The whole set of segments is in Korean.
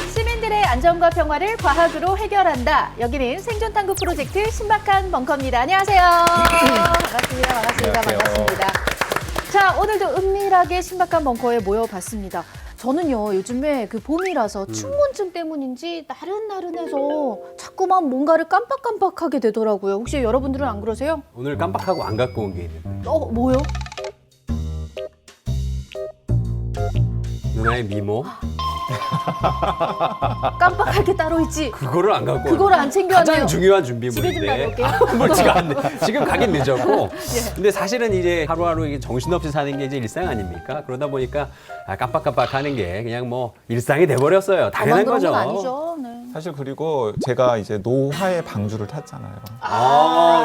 시민들의 안전과 평화를 과학으로 해결한다. 여기는 생존 탐구 프로젝트 신박한 벙커입니다. 안녕하세요. 반갑습니다. 반갑습니다. 안녕하세요. 반갑습니다. 자, 오늘도 은밀하게 신박한 벙커에 모여봤습니다. 저는요, 요즘에 그 봄이라서 춘문증 때문인지 나른나른해서 자꾸만 뭔가를 깜빡깜빡하게 되더라고요. 혹시 여러분들은 안 그러세요? 오늘 깜빡하고 안 갖고 온 게 있는데 뭐요? 누나의 미모 깜빡할 게 따로 있지. 그거를 안 갖고 그거를 안 챙겨왔네요. 가장 중요한 집에 좀 준비물인데 다녀올게요. 멀지가 않네. 지금 가긴 늦었고 예. 근데 사실은 이제 하루하루 이게 정신없이 사는 게 이제 일상 아닙니까? 그러다 보니까 깜빡깜빡하는 게 그냥 뭐 일상이 돼버렸어요. 당연한 그런 거죠. 건 아니죠. 네. 사실 그리고 제가 이제 노화의 방주를 탔잖아요.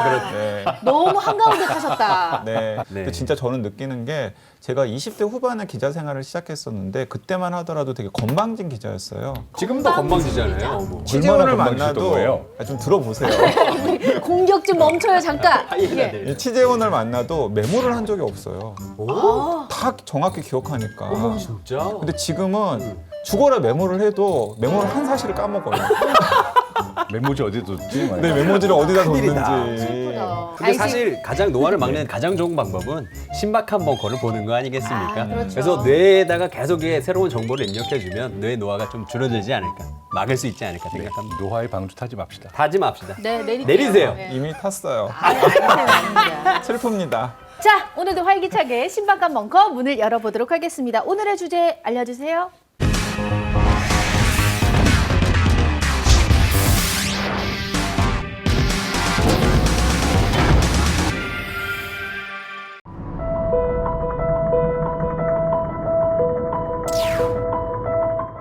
그렇죠. 네. 너무 한가운데 타셨다. 네. 네. 근데 진짜 저는 느끼는 게 제가 20대 후반에 기자 생활을 시작했었는데 그때만 하더라도 되게 건방진 기자였어요. 지금도 건방지잖아요. 뭐. 취재원을 건방지셨던 만나도 거예요? 좀 들어보세요. 공격 좀 멈춰요, 잠깐. 얘기가 예. 돼요. 이 취재원을 만나도 메모를 한 적이 없어요. 오? 다 정확히 기억하니까. 진짜? 근데 지금은 죽어라 메모를 해도 메모를 한 사실을 까먹어요. 메모지 어디 뒀지? 막 네, 메모지를 어디다 큰일이다. 뒀는지. 슬프다. 근데 아니, 사실 가장 노화를 막는 가장 좋은 방법은 신박한 벙커를 보는 거 아니겠습니까? 아, 그렇죠. 그래서 뇌에다가 계속 새로운 정보를 입력해주면 뇌 노화가 좀 줄어들지 않을까, 막을 수 있지 않을까 생각합니다. 노화의 방주 타지 맙시다. 타지 맙시다. 네, 내릴게요. 내리세요. 네. 이미 탔어요. 아닙니다. 슬픕니다. 자, 오늘도 활기차게 신박한 벙커 문을 열어보도록 하겠습니다. 오늘의 주제 알려주세요.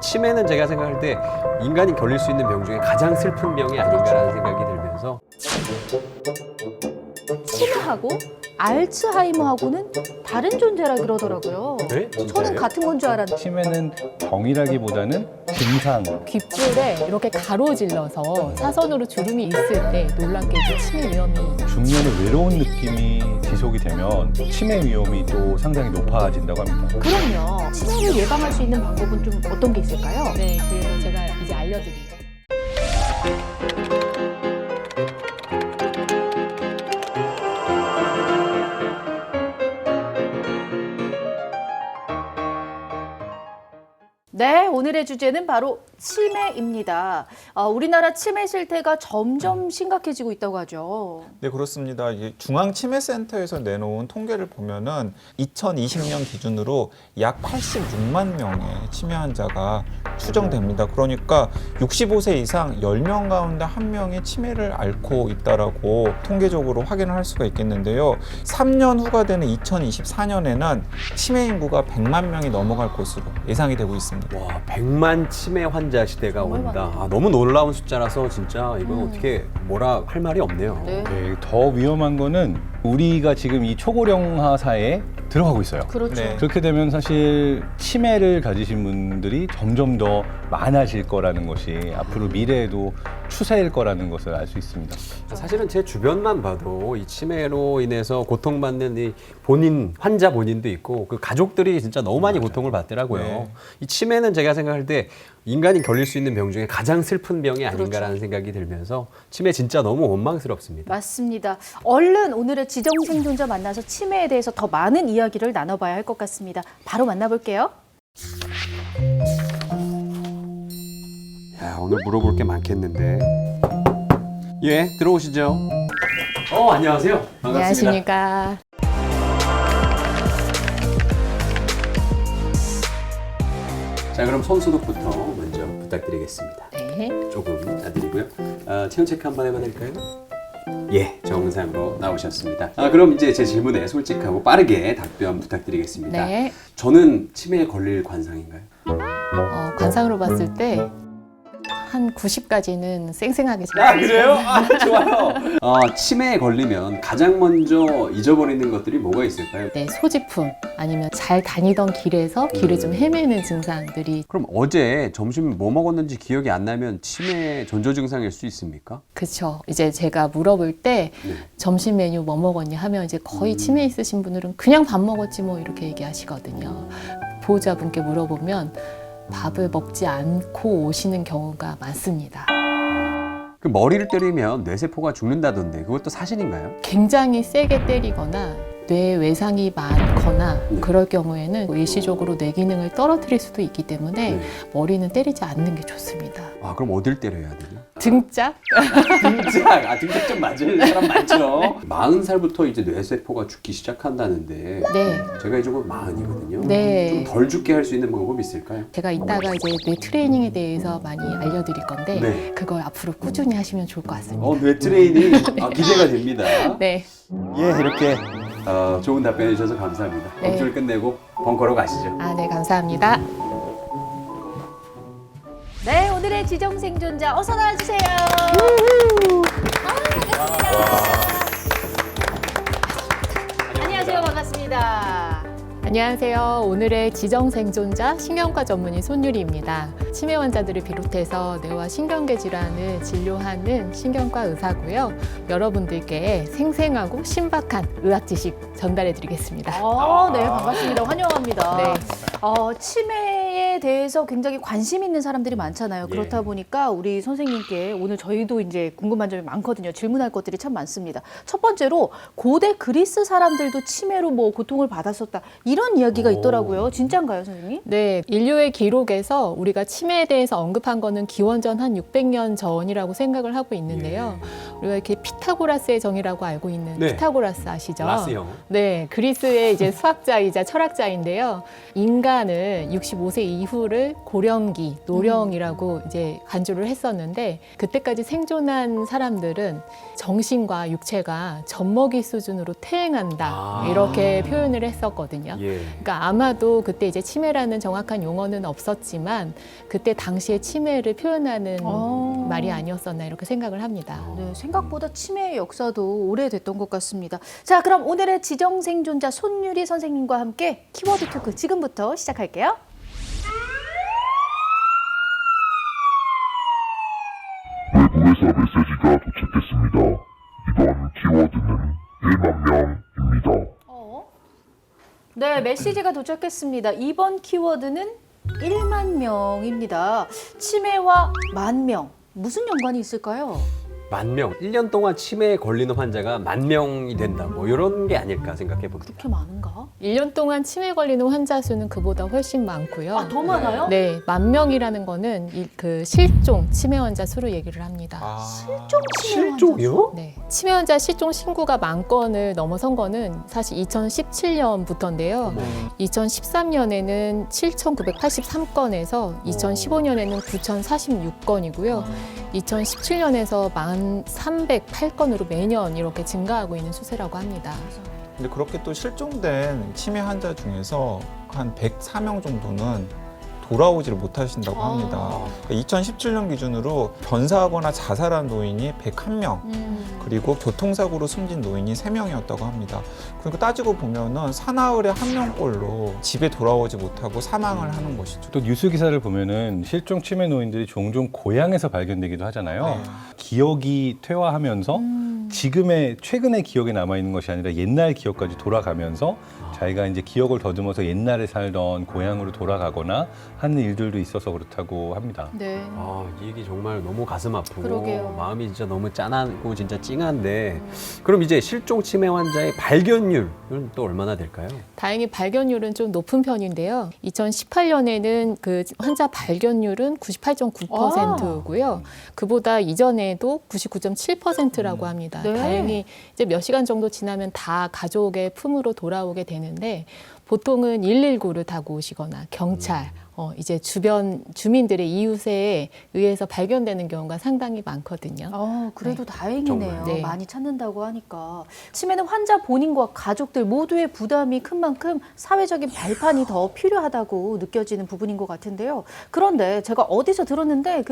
치매는 제가 생각할 때 인간이 걸릴 수 있는 병 중에 가장 슬픈 병이 아닌가라는 생각이 들면서 치매하고 알츠하이머하고는 다른 존재라 그러더라고요. 네? 저는 진짜예요? 같은 건 줄 알았는데. 치매는 병이라기보다는 증상. 귓줄에 이렇게 가로질러서 사선으로 주름이 있을 때 놀랍게도 치매 위험이 중년의 외로운 느낌이 지속이 되면 치매 위험이 또 상당히 높아진다고 합니다. 그럼요. 치매를 예방할 수 있는 방법은 좀 어떤 게 있을까요? 네, 그래서 제가 이제 알려드릴게요. 네, 오늘의 주제는 바로 치매입니다. 우리나라 치매 실태가 점점 심각해지고 있다고 하죠. 네, 그렇습니다. 이게 중앙치매센터에서 내놓은 통계를 보면은 2020년 기준으로 약 86만 명의 치매 환자가 추정됩니다. 그러니까 65세 이상 10명 가운데 1명이 치매를 앓고 있다라고 통계적으로 확인을 할 수가 있겠는데요. 3년 후가 되는 2024년에는 치매 인구가 100만 명이 넘어갈 것으로 예상이 되고 있습니다. 와, 100만 치매 환자 시대가 정말 온다. 많네요. 너무 놀라운 숫자라서 진짜 이건 어떻게 뭐라 할 말이 없네요. 네. 네, 더 위험한 거는 우리가 지금 이 초고령화 사회에 들어가고 있어요. 그렇죠. 네. 그렇게 되면 사실 치매를 가지신 분들이 점점 더 많아질 거라는 것이 앞으로 미래에도 추세일 거라는 것을 알 수 있습니다. 사실은 제 주변만 봐도 이 치매로 인해서 고통받는 이 본인, 환자 본인도 있고 그 가족들이 진짜 너무 많이 고통을 받더라고요. 네. 이 치매는 제가 생각할 때 인간이 걸릴 수 있는 병 중에 가장 슬픈 병이 아닌가라는 생각이 들면서 치매 진짜 너무 원망스럽습니다. 맞습니다. 얼른 오늘의 지정 생존자 만나서 치매에 대해서 더 많은 이야기를 나눠봐야 할 것 같습니다. 바로 만나볼게요. 야, 오늘 물어볼 게 많겠는데. 예, 들어오시죠. 안녕하세요. 반갑습니다. 안녕하십니까. 자, 그럼 손 소독부터 먼저 부탁드리겠습니다. 네. 조금 놔드리고요. 체온 체크 한번 해봐 될까요? 예, 정상으로 나오셨습니다. 그럼 이제 제 질문에 솔직하고 빠르게 답변 부탁드리겠습니다. 네. 저는 치매에 걸릴 관상인가요? 관상으로 봤을 때 한 90까지는 쌩쌩하게 잘. 아 그래요? 아 좋아요. 치매에 걸리면 가장 먼저 잊어버리는 것들이 뭐가 있을까요? 네, 소지품 아니면 잘 다니던 길에서 길을 좀 헤매는 증상들이. 그럼 어제 점심 뭐 먹었는지 기억이 안 나면 치매 전조 증상일 수 있습니까? 그쵸. 이제 제가 물어볼 때 네. 점심 메뉴 뭐 먹었냐 하면 이제 거의 치매 있으신 분들은 그냥 밥 먹었지 뭐 이렇게 얘기하시거든요. 보호자분께 물어보면 밥을 먹지 않고 오시는 경우가 많습니다. 그 머리를 때리면 뇌세포가 죽는다던데 그것도 사실인가요? 굉장히 세게 때리거나 뇌 외상이 많거나 네. 그럴 경우에는 일시적으로 뇌 기능을 떨어뜨릴 수도 있기 때문에 네. 머리는 때리지 않는 게 좋습니다. 아 그럼 어딜 때려야 되죠? 등짝? 등짝! 등짝 좀 맞을 사람 많죠? 40살부터 이제 뇌세포가 죽기 시작한다는데 네. 제가 이제 곧 40이거든요. 네. 좀 덜 죽게 할 수 있는 방법이 있을까요? 제가 이따가 이제 뇌 트레이닝에 대해서 많이 알려드릴 건데 네. 그걸 앞으로 꾸준히 하시면 좋을 것 같습니다. 뇌 트레이닝 기대가 됩니다. 네. 예, 이렇게 좋은 답변 해주셔서 감사합니다. 네. 검수를 끝내고 벙커로 가시죠. 아, 네, 감사합니다. 네, 오늘의 지정 생존자 어서 나와주세요. 안녕하세요, 반갑습니다. 안녕하세요. 오늘의 지정 생존자 신경과 전문의 손유리입니다. 치매 환자들을 비롯해서 뇌와 신경계 질환을 진료하는 신경과 의사고요. 여러분들께 생생하고 신박한 의학 지식 전달해 드리겠습니다. 네, 반갑습니다. 환영합니다. 네. 치매에 대해서 굉장히 관심 있는 사람들이 많잖아요. 예. 그렇다 보니까 우리 선생님께 오늘 저희도 이제 궁금한 점이 많거든요. 질문할 것들이 참 많습니다. 첫 번째로 고대 그리스 사람들도 치매로 뭐 고통을 받았었다. 이런 이야기가 있더라고요. 진짜인가요, 선생님? 네, 인류의 기록에서 우리가 치매에 대해서 언급한 거는 기원전 한 600년 전이라고 생각을 하고 있는데요. 우리가 이렇게 피타고라스의 정이라고 알고 있는 네. 피타고라스 아시죠? 라스형. 네, 그리스의 이제 수학자이자 철학자인데요. 인간을 65세 이후를 고령기, 노령이라고 이제 간주를 했었는데 그때까지 생존한 사람들은 정신과 육체가 젖먹이 수준으로 퇴행한다 이렇게 표현을 했었거든요. 예. 그러니까 아마도 그때 이제 치매라는 정확한 용어는 없었지만 그때 당시에 치매를 표현하는 말이 아니었었나 이렇게 생각을 합니다. 네, 생각보다 치매의 역사도 오래됐던 것 같습니다. 자, 그럼 오늘의 지정 생존자 손유리 선생님과 함께 키워드 토크 지금부터 시작할게요. 외부에서 메시지가 도착했습니다. 이번 키워드는 1만 명입니다. 네, 메시지가 도착했습니다. 이번 키워드는 1만 명입니다. 치매와 만 명, 무슨 연관이 있을까요? 10,000명. 1년 동안 치매에 걸리는 환자가 10,000명이 된다. 뭐 이런 게 아닐까 생각해 봅니다. 그렇게 많은가? 1년 동안 치매 걸리는 환자 수는 그보다 훨씬 많고요. 더 많아요? 네, 10,000명이라는 거는 그 실종 치매 환자 수를 얘기를 합니다. 실종 치매 실종이요? 네, 치매 환자 실종 신고가 10,000건을 넘어선 거는 사실 2017년부터인데요. 2013년에는 7,983건에서 2015년에는 9,046건이고요. 2017년에서 1,308건으로 매년 이렇게 증가하고 있는 추세라고 합니다. 근데 그렇게 또 실종된 치매 환자 중에서 한 104명 정도는 돌아오지를 못하신다고 합니다. 그러니까 2017년 기준으로 변사하거나 자살한 노인이 101명, 그리고 교통사고로 숨진 노인이 3명이었다고 합니다. 그러니까 따지고 보면은 사나흘에 1명꼴로 집에 돌아오지 못하고 사망을 하는 것이죠. 또 뉴스 기사를 보면은 실종 치매 노인들이 종종 고향에서 발견되기도 하잖아요. 네. 기억이 퇴화하면서 지금의 최근의 기억에 남아 있는 것이 아니라 옛날 기억까지 돌아가면서 자기가 이제 기억을 더듬어서 옛날에 살던 고향으로 돌아가거나 하는 일들도 있어서 그렇다고 합니다. 네. 이 얘기 정말 너무 가슴 아프고 그러게요. 마음이 진짜 너무 짠하고 진짜 찡한데 그럼 이제 실종 치매 환자의 발견율은 또 얼마나 될까요? 다행히 발견율은 좀 높은 편인데요. 2018년에는 그 환자 발견율은 98.9%고요. 그보다 이전에도 99.7%라고 합니다. 네. 다행히 이제 몇 시간 정도 지나면 다 가족의 품으로 돌아오게 되는데 보통은 119를 타고 오시거나 경찰, 이제 주변 주민들의 이웃에 의해서 발견되는 경우가 상당히 많거든요. 그래도 다행이네요. 정말. 네. 많이 찾는다고 하니까. 치매는 환자 본인과 가족들 모두의 부담이 큰 만큼 사회적인 발판이 더 필요하다고 느껴지는 부분인 것 같은데요. 그런데 제가 어디서 들었는데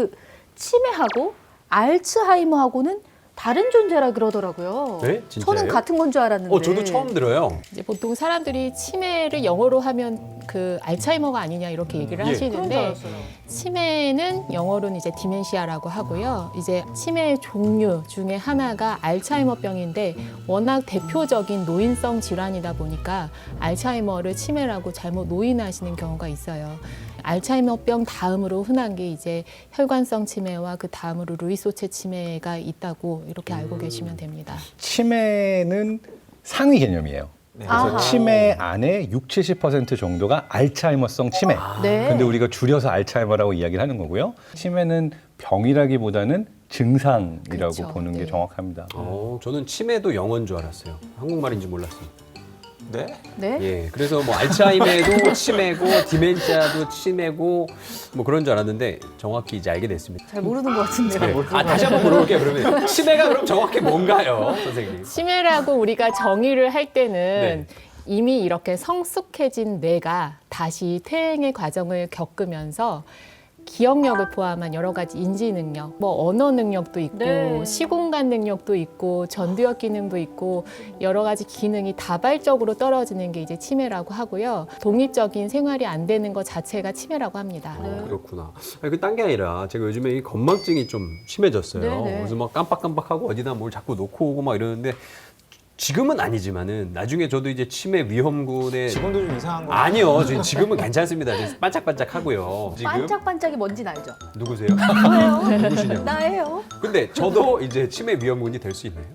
치매하고 알츠하이머하고는 다른 존재라 그러더라고요. 네? 진짜예요? 저는 같은 건 줄 알았는데. 저도 처음 들어요. 이제 보통 사람들이 치매를 영어로 하면 그 알츠하이머가 아니냐 이렇게 얘기를 예. 그런 줄 하시는데 알았어요. 치매는 영어로는 이제 디멘시아라고 하고요. 이제 치매의 종류 중에 하나가 알츠하이머병인데 워낙 대표적인 노인성 질환이다 보니까 알츠하이머를 치매라고 잘못 노인하시는 경우가 있어요. 알츠하이머병 다음으로 흔한 게 이제 혈관성 치매와 그 다음으로 루이소체 치매가 있다고 이렇게 알고 계시면 됩니다. 치매는 상위 개념이에요. 그래서 아하. 치매 안에 60-70% 정도가 알츠하이머성 치매. 네. 근데 우리가 줄여서 알츠하이머라고 이야기를 하는 거고요. 치매는 병이라기보다는 증상이라고 그렇죠. 보는 게 네. 정확합니다. 저는 치매도 영어인 줄 알았어요. 한국말인지 몰랐어요. 네? 네? 예, 그래서 뭐 알츠하이머도 치매고 디멘시아도 치매고 뭐 그런 줄 알았는데 정확히 이제 알게 됐습니다. 잘 모르는 것 같은데요. 다시 한번 물어볼게요. 그러면 치매가 그럼 정확히 뭔가요, 선생님? 치매라고 우리가 정의를 할 때는 네. 이미 이렇게 성숙해진 뇌가 다시 퇴행의 과정을 겪으면서 기억력을 포함한 여러 가지 인지 능력, 뭐 언어 능력도 있고 네. 시공간 능력도 있고 전두엽 기능도 있고 여러 가지 기능이 다발적으로 떨어지는 게 이제 치매라고 하고요. 독립적인 생활이 안 되는 것 자체가 치매라고 합니다. 그렇구나. 아니, 딴 게 아니라 제가 요즘에 이 건망증이 좀 심해졌어요. 네네. 그래서 막 깜빡깜빡하고 어디다 뭘 자꾸 놓고 오고 막 이러는데 지금은 아니지만은 나중에 저도 이제 치매 위험군에 지금도 좀 이상한 거 아니요, 지금은 괜찮습니다. 지금 반짝반짝하고요. 지금 반짝반짝이 뭔진 알죠? 누구세요? 저예요. 누구시냐고? 나예요. 근데 저도 이제 치매 위험군이 될 수 있나요?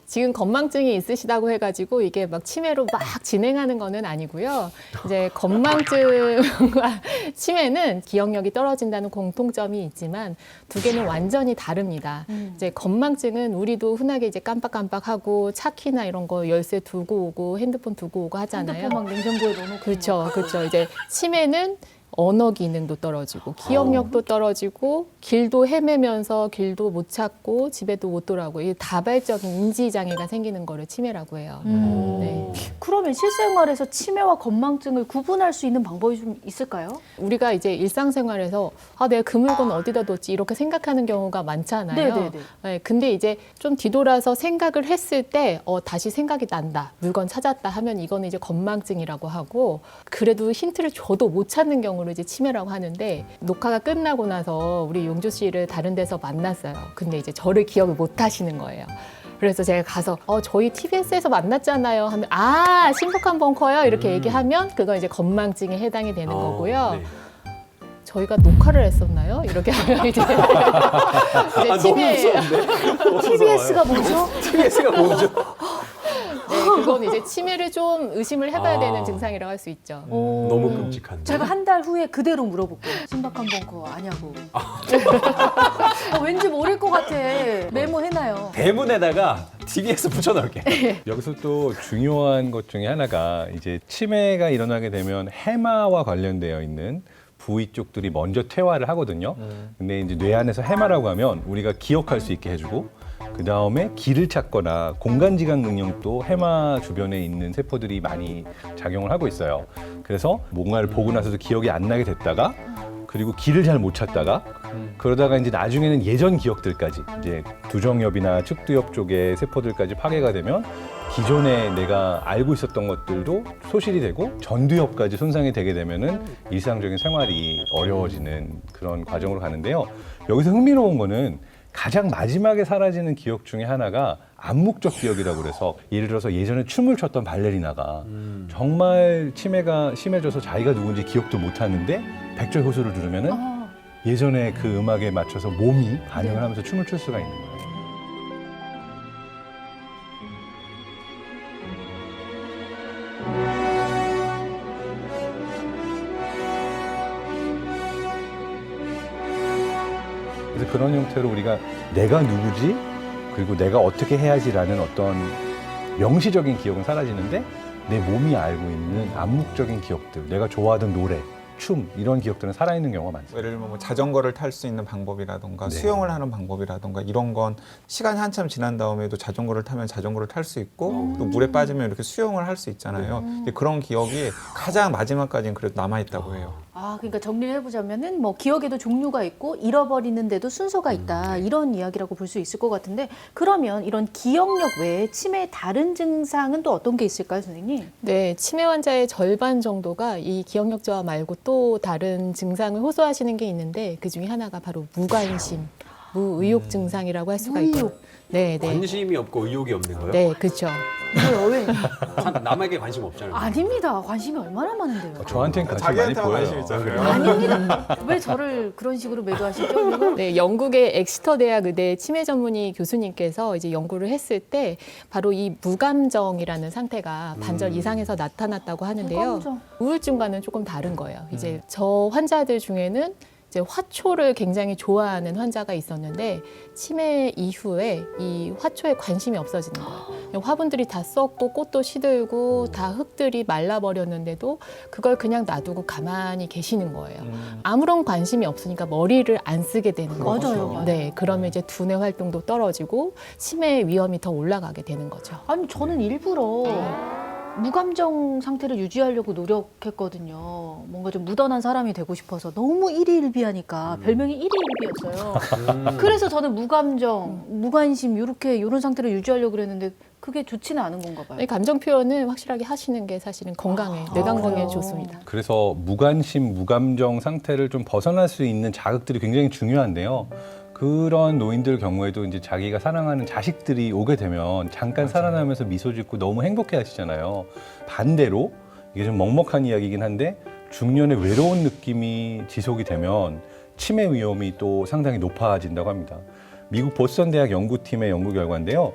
지금 건망증이 있으시다고 해가지고 이게 막 치매로 막 진행하는 거는 아니고요. 이제 건망증과 치매는 기억력이 떨어진다는 공통점이 있지만 두 개는 완전히 다릅니다. 이제 건망증은 우리도 흔하게 이제 깜빡깜빡하고 차키나 이런 거 열쇠 두고 오고 핸드폰 두고 오고 하잖아요. 핸드폰 막 냉장고에 넣어놓고. 그렇죠, 그렇죠. 이제 치매는 언어 기능도 떨어지고 기억력도 떨어지고 길도 헤매면서 길도 못 찾고 집에도 못 돌아오고 이 다발적인 인지 장애가 생기는 거를 치매라고 해요. 네. 그러면 실생활에서 치매와 건망증을 구분할 수 있는 방법이 좀 있을까요? 우리가 이제 일상생활에서 내가 그 물건 어디다 뒀지 이렇게 생각하는 경우가 많잖아요. 네네네. 네, 근데 이제 좀 뒤돌아서 생각을 했을 때 다시 생각이 난다. 물건 찾았다 하면 이거는 이제 건망증이라고 하고 그래도 힌트를 줘도 못 찾는 경우를 이제 치매라고 하는데 녹화가 끝나고 나서 우리 용주 씨를 다른 데서 만났어요. 근데 이제 저를 기억을 못 하시는 거예요. 그래서 제가 가서 저희 TBS에서 만났잖아요 하면 신박한 벙커요 이렇게 얘기하면 그건 이제 건망증에 해당이 되는 거고요. 네. 저희가 녹화를 했었나요? 이렇게 하면 이제 너무 치매 무서운데? TBS가 뭐죠? TBS가 뭐죠? 네, 그건 이제 치매를 좀 의심을 해봐야 아. 되는 증상이라고 할 수 있죠. 너무 끔찍한데. 제가 한 달 후에 그대로 물어볼게요. 신박한 벙커 아냐고. 왠지 모를 것 같아. 메모해놔요. 대문에다가 TBS 붙여넣을게. 여기서 또 중요한 것 중에 하나가 이제 치매가 일어나게 되면 해마와 관련되어 있는 부위 쪽들이 먼저 퇴화를 하거든요. 근데 이제 뇌 안에서 해마라고 하면 우리가 기억할 수 있게 해주고 그 다음에 길을 찾거나 공간지각 능력도 해마 주변에 있는 세포들이 많이 작용을 하고 있어요. 그래서 뭔가를 보고 나서도 기억이 안 나게 됐다가 그리고 길을 잘 못 찾다가 그러다가 이제 나중에는 예전 기억들까지 이제 두정엽이나 측두엽 쪽의 세포들까지 파괴가 되면 기존에 내가 알고 있었던 것들도 소실이 되고 전두엽까지 손상이 되게 되면은 일상적인 생활이 어려워지는 그런 과정으로 가는데요. 여기서 흥미로운 거는 가장 마지막에 사라지는 기억 중에 하나가 암묵적 기억이라고 그래서 예를 들어서 예전에 춤을 췄던 발레리나가 정말 치매가 심해져서 자기가 누군지 기억도 못하는데 백절호소를 들으면은 예전에 그 음악에 맞춰서 몸이 반응을 하면서 춤을 출 수가 있는 거예요. 그래서 그런 형태로 우리가 내가 누구지? 그리고 내가 어떻게 해야지라는 어떤 명시적인 기억은 사라지는데 내 몸이 알고 있는 암묵적인 기억들, 내가 좋아하던 노래, 춤 이런 기억들은 살아있는 경우가 많습니다. 예를 들면 뭐 자전거를 탈 수 있는 방법이라던가 네. 수영을 하는 방법이라던가 이런 건 시간이 한참 지난 다음에도 자전거를 타면 자전거를 탈 수 있고 또 물에 빠지면 이렇게 수영을 할 수 있잖아요. 근데 그런 기억이 가장 마지막까지는 그래도 남아있다고 해요. 아, 그러니까 정리를 해보자면은 뭐 기억에도 종류가 있고 잃어버리는데도 순서가 있다 이런 이야기라고 볼 수 있을 것 같은데 그러면 이런 기억력 외에 치매의 다른 증상은 또 어떤 게 있을까요, 선생님? 네, 치매 환자의 절반 정도가 이 기억력 저하 말고 또 다른 증상을 호소하시는 게 있는데 그 중에 하나가 바로 무관심, 무의욕 증상이라고 할 수가 있고요. 네, 네. 관심이 없고 의욕이 없는 거요? 네, 그렇죠. 뭐요, 왜? 남에게 관심 없잖아요. 아닙니다. 관심이 얼마나 많은데요. 저한테는 관심 많이 자기한테만 보여요. 관심 있잖아요. 아닙니다. 왜 저를 그런 식으로 매도하시죠? 네, 영국의 엑스터 대학 의대 치매 전문의 교수님께서 이제 연구를 했을 때 바로 이 무감정이라는 상태가 반절 이상에서 나타났다고 하는데요. 무감정. 우울증과는 조금 다른 거예요. 이제 저 환자들 중에는 이제 화초를 굉장히 좋아하는 환자가 있었는데 치매 이후에 이 화초에 관심이 없어지는 거예요. 화분들이 다 썩고 꽃도 시들고 다 흙들이 말라버렸는데도 그걸 그냥 놔두고 가만히 계시는 거예요. 아무런 관심이 없으니까 머리를 안 쓰게 되는 거죠. 맞아요, 맞아요. 네, 그러면 이제 두뇌 활동도 떨어지고 치매 위험이 더 올라가게 되는 거죠. 아니 저는 일부러 무감정 상태를 유지하려고 노력했거든요. 뭔가 좀 무던한 사람이 되고 싶어서 너무 일희일비하니까 별명이 일희일비였어요. 그래서 저는 무감정, 무관심 이런 상태를 유지하려고 그랬는데 그게 좋지는 않은 건가 봐요. 이 감정 표현을 확실하게 하시는 게 사실은 건강에, 뇌 건강에 그래요? 좋습니다. 그래서 무관심, 무감정 상태를 좀 벗어날 수 있는 자극들이 굉장히 중요한데요. 그런 노인들 경우에도 이제 자기가 사랑하는 자식들이 오게 되면 잠깐 살아나면서 미소 짓고 너무 행복해 하시잖아요. 반대로 이게 좀 먹먹한 이야기이긴 한데 중년의 외로운 느낌이 지속이 되면 치매 위험이 또 상당히 높아진다고 합니다. 미국 보스턴 대학 연구팀의 연구 결과인데요.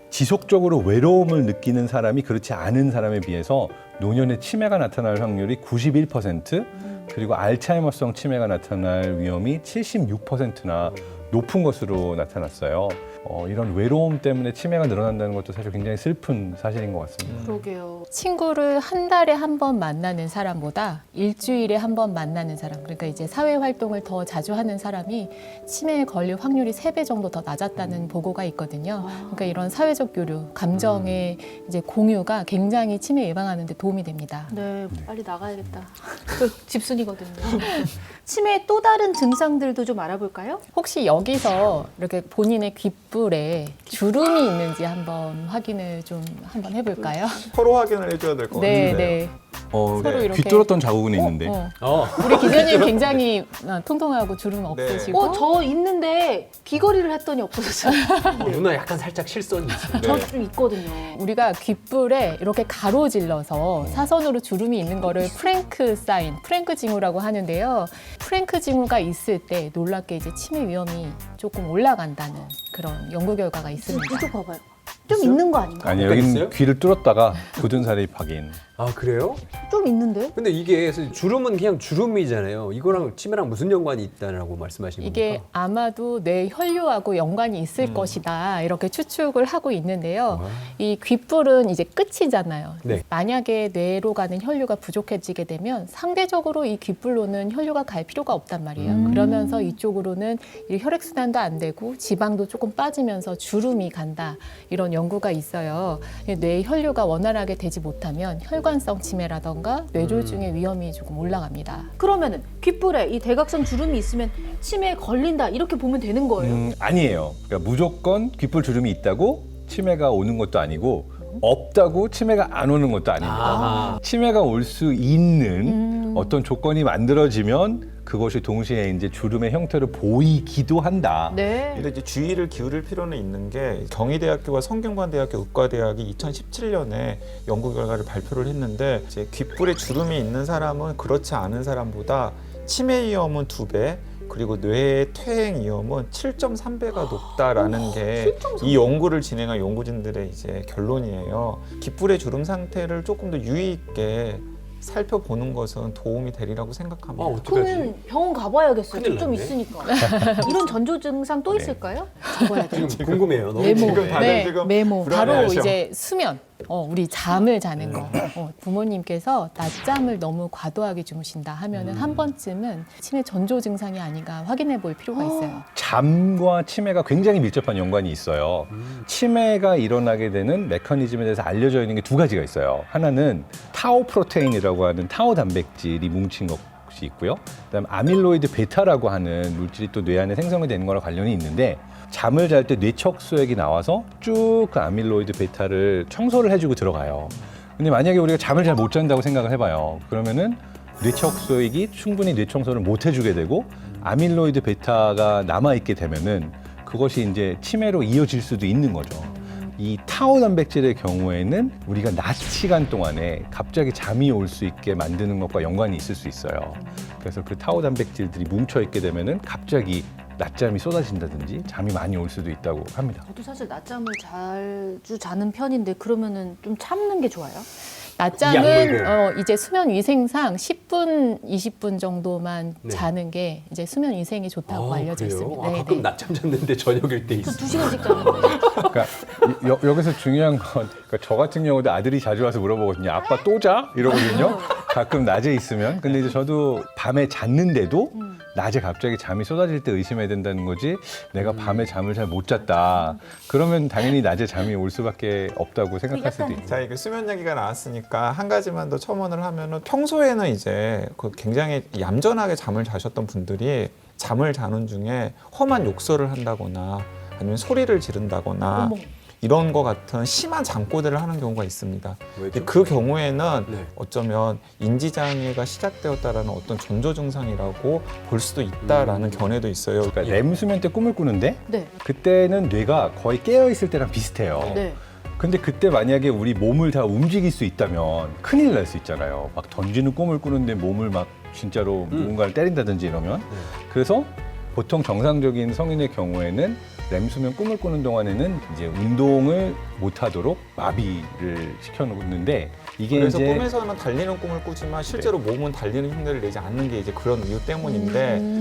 지속적으로 외로움을 느끼는 사람이 그렇지 않은 사람에 비해서 노년에 치매가 나타날 확률이 91%, 그리고 알츠하이머성 치매가 나타날 위험이 76%나 높은 것으로 나타났어요. 이런 외로움 때문에 치매가 늘어난다는 것도 사실 굉장히 슬픈 사실인 것 같습니다. 그러게요. 친구를 한 달에 한 번 만나는 사람보다 일주일에 한 번 만나는 사람, 그러니까 이제 사회 활동을 더 자주 하는 사람이 치매에 걸릴 확률이 3배 정도 더 낮았다는 보고가 있거든요. 그러니까 이런 사회적 교류, 감정의 이제 공유가 굉장히 치매 예방하는 데 도움이 됩니다. 네, 빨리 나가야겠다. 그 집순이거든요. 치매의 또 다른 증상들도 좀 알아볼까요? 혹시 여기서 이렇게 본인의 귓불에 주름이 있는지 한번 확인을 좀 한번 해볼까요? 서로 확인을 해줘야 될 것 네, 같은데요. 네. 서로 이렇게. 귀 뚫었던 자국은 있는데. 우리 기자님 굉장히 통통하고 주름 없으시고. 저 있는데 귀걸이를 했더니 없어졌어요. 누나 약간 살짝 실선이 있어요. 저 좀 있거든요. 우리가 귓불에 이렇게 가로질러서 사선으로 주름이 있는 거를 프랭크 사인, 프랭크 징후라고 하는데요. 프랭크 징후가 있을 때 놀랍게 이제 치매 위험이 조금 올라간다는 그런 연구 결과가 있습니다. 이쪽 봐봐요. 좀 있는 거 아닌가? 아니, 있어요? 여기는 귀를 뚫었다가 굳은 살이 박인. 아 그래요? 좀 있는데? 근데 이게 주름은 그냥 주름이잖아요. 이거랑 치매랑 무슨 연관이 있다라고 말씀하시는 이게 겁니까? 아마도 뇌 혈류하고 연관이 있을 것이다 이렇게 추측을 하고 있는데요. 이 귓불은 이제 끝이잖아요. 네. 만약에 뇌로 가는 혈류가 부족해지게 되면 상대적으로 이 귓불로는 혈류가 갈 필요가 없단 말이에요. 그러면서 이쪽으로는 이 혈액순환도 안 되고 지방도 조금 빠지면서 주름이 간다 이런 연구가 있어요. 뇌 혈류가 원활하게 되지 못하면 혈관성 치매라던가 뇌졸중의 위험이 조금 올라갑니다. 그러면은 귓불에 이 대각선 주름이 있으면 치매에 걸린다 이렇게 보면 되는 거예요. 아니에요. 그러니까 무조건 귓불 주름이 있다고 치매가 오는 것도 아니고 없다고 치매가 안 오는 것도 아닙니다. 치매가 올 수 있는 어떤 조건이 만들어지면 그것이 동시에 이제 주름의 형태로 보이기도 한다. 네. 근데 이제 주의를 기울일 필요는 있는 게 경희대학교와 성균관대학교 의과대학이 2017년에 연구 결과를 발표를 했는데 이제 귓불에 주름이 있는 사람은 그렇지 않은 사람보다 치매 위험은 2배, 그리고 뇌의 퇴행 위험은 7.3배가 높다라는 게 이 연구를 진행한 연구진들의 이제 결론이에요. 귓불의 주름 상태를 조금 더 유의 있게 살펴보는 것은 도움이 되리라고 생각합니다. 어떡하지? 그러면 병원 가봐야겠어요. 큰일 좀 났네. 있으니까. 이런 전조 증상 또 있을까요? 적어야 돼요. 지금 궁금해요. 너무 메모. 지금 다들 네, 지금 메모. 바로 불안해하셔. 이제 수면. 우리 잠을 자는 거. 부모님께서 낮잠을 너무 과도하게 주무신다 하면은 한 번쯤은 치매 전조 증상이 아닌가 확인해 볼 필요가 있어요. 잠과 치매가 굉장히 밀접한 연관이 있어요. 치매가 일어나게 되는 메커니즘에 대해서 알려져 있는 게 두 가지가 있어요. 하나는 타우 프로테인이라고 하는 타우 단백질이 뭉친 것이 있고요. 그다음에 아밀로이드 베타라고 하는 물질이 또 뇌 안에 생성이 되는 거랑 관련이 있는데 잠을 잘 때 뇌척수액이 나와서 쭉 그 아밀로이드 베타를 청소를 해주고 들어가요. 근데 만약에 우리가 잠을 잘 못 잔다고 생각을 해봐요. 그러면은 뇌척수액이 충분히 뇌 청소를 못 해주게 되고 아밀로이드 베타가 남아있게 되면은 그것이 이제 치매로 이어질 수도 있는 거죠. 이 타우 단백질의 경우에는 우리가 낮 시간 동안에 갑자기 잠이 올 수 있게 만드는 것과 연관이 있을 수 있어요. 그래서 그 타우 단백질들이 뭉쳐있게 되면은 갑자기 낮잠이 쏟아진다든지 잠이 많이 올 수도 있다고 합니다. 저도 사실 낮잠을 자주 자는 편인데 그러면은 좀 참는 게 좋아요? 낮잠은 이제 수면 위생상 10분, 20분 정도만 네. 자는 게 이제 수면 위생에 좋다고 알려져 그래요? 있습니다. 아, 네, 가끔 네. 낮잠 잤는데 저녁일 때 저 있어. 2시간씩 자는데. 그러니까 여기서 중요한 건 그러니까 저 같은 경우도 아들이 자주 와서 물어보거든요. 아빠 또 자? 이러거든요. 가끔 낮에 있으면. 근데 이제 저도 밤에 잤는데도 낮에 갑자기 잠이 쏟아질 때 의심해야 된다는 거지. 내가 밤에 잠을 잘 못 잤다. 그러면 당연히 낮에 잠이 올 수밖에 없다고 생각할 수도 있고. 자, 이게 수면 얘기가 나왔으니까 한 가지만 더 첨언을 하면은 평소에는 이제 그 굉장히 얌전하게 잠을 자셨던 분들이 잠을 자는 중에 험한 욕설을 한다거나 아니면 소리를 지른다거나 어머. 이런 거 같은 심한 잠꼬대를 하는 경우가 있습니다. 왜죠? 그 경우에는 네. 어쩌면 인지장애가 시작되었다라는 어떤 전조 증상이라고 볼 수도 있다라는 견해도 있어요. 그러니까 렘 수면 때 꿈을 꾸는데 네. 그때는 뇌가 거의 깨어 있을 때랑 비슷해요. 네. 근데 그때 만약에 우리 몸을 다 움직일 수 있다면 큰일 날 수 있잖아요. 막 던지는 꿈을 꾸는데 몸을 막 진짜로 누군가를 때린다든지 이러면. 그래서 보통 정상적인 성인의 경우에는 렘수면 꿈을 꾸는 동안에는 이제 운동을 못하도록 마비를 시켜놓는데 이게 그래서 이제 꿈에서는 달리는 꿈을 꾸지만 실제로 몸은 달리는 흉내를 내지 않는 게 이제 그런 이유 때문인데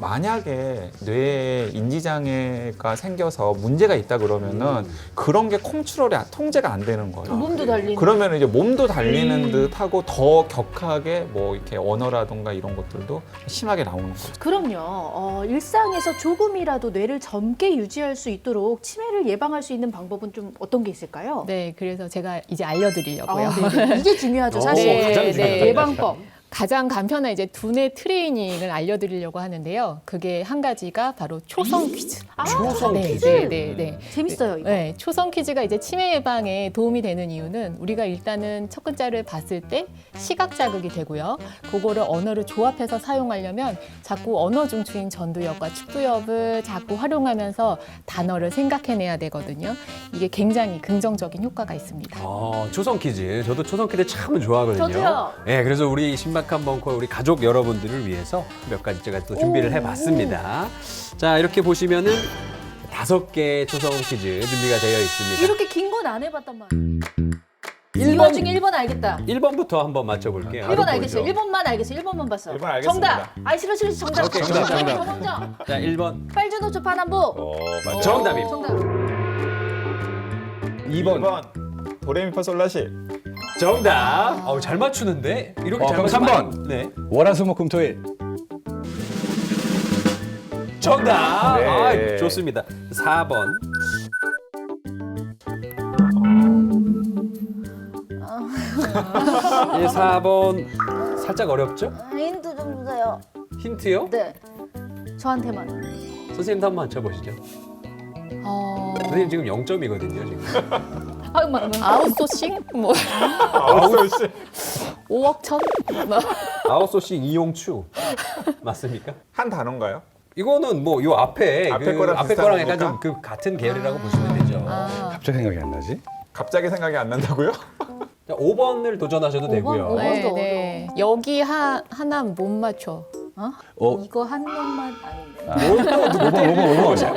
만약에 뇌에 인지장애가 생겨서 문제가 있다 그러면은 그런 게 컨트롤이 통제가 안 되는 거예요. 몸도 달리는. 그러면 이제 몸도 달리는 듯하고 더 격하게 뭐 이렇게 언어라든가 이런 것들도 심하게 나오는 거죠. 그럼요. 일상에서 조금이라도 뇌를 젊게 유지할 수 있도록 치매를 예방할 수 있는 방법은 좀 어떤 게 있을까요? 네, 그래서 제가 이제 알려드리려고요. 네네. 이게 중요하죠, 사실. 네, 가장 네. 중요하다. 예방법. 가장 간편한 이제 두뇌 트레이닝을 알려드리려고 하는데요. 그게 한 가지가 바로 초성 퀴즈. 초성 네, 퀴즈? 네, 네, 네. 재밌어요, 이거. 네, 초성 퀴즈가 이제 치매 예방에 도움이 되는 이유는 우리가 일단은 첫 글자를 봤을 때 시각 자극이 되고요. 그거를 언어를 조합해서 사용하려면 자꾸 언어 중추인 전두엽과 축두엽을 자꾸 활용하면서 단어를 생각해내야 되거든요. 이게 굉장히 긍정적인 효과가 있습니다. 초성 퀴즈. 저도 초성 퀴즈 참 좋아하거든요. 저도요. 네, 그래서 우리 신박한 벙커 우리 가족 여러분들을 위해서 몇 가지 제가 또 준비를 해봤습니다. 자, 이렇게 보시면은 5개 초성 퀴즈 준비가 되어 있습니다. 이렇게 긴 건 안 해봤단 말이에요. 1번. 이거 중에 1번 알겠다. 1번부터 한번 맞춰볼게요. 1번 알겠어요. 1번만 알겠어요. 1번만 봤어. 1번 알겠습니다. 정답. 아, 싫어, 정답. 오케이, 정답. 정답. 정답. 자, 1번. 빨주노초 파남보. 맞죠? 정답입니다. 정답. 2번. 2번 도레미파솔라시. 정답. 잘 맞추는데? 이렇게 잘 그럼 맞추면 3번. 네. 월화수목금토일. 정답. 네. 좋습니다. 4번. 예, 4번 살짝 어렵죠? 힌트 좀 주세요. 힌트요? 네. 저한테만. 선생님도 한번 맞춰보시죠. 선생님 지금 0점이거든요. 지금. 아웃소싱? 뭐 아웃소싱. 5억 천? 뭐. 아웃소싱 이용추 맞습니까? 한 단어인가요? 이거는 뭐 요 앞에 앞에 거랑 앞에 비슷한 거랑 약간 좀 겁니까? 그 같은 계열이라고 보시면 되죠. 갑자기 생각이 안 나지? 갑자기 생각이 안 난다고요? 자, 5번을 도전하셔도 5번? 되고요. 5번. 네, 네. 여기 하나 못 맞춰. 이거 한 번만 아닌데.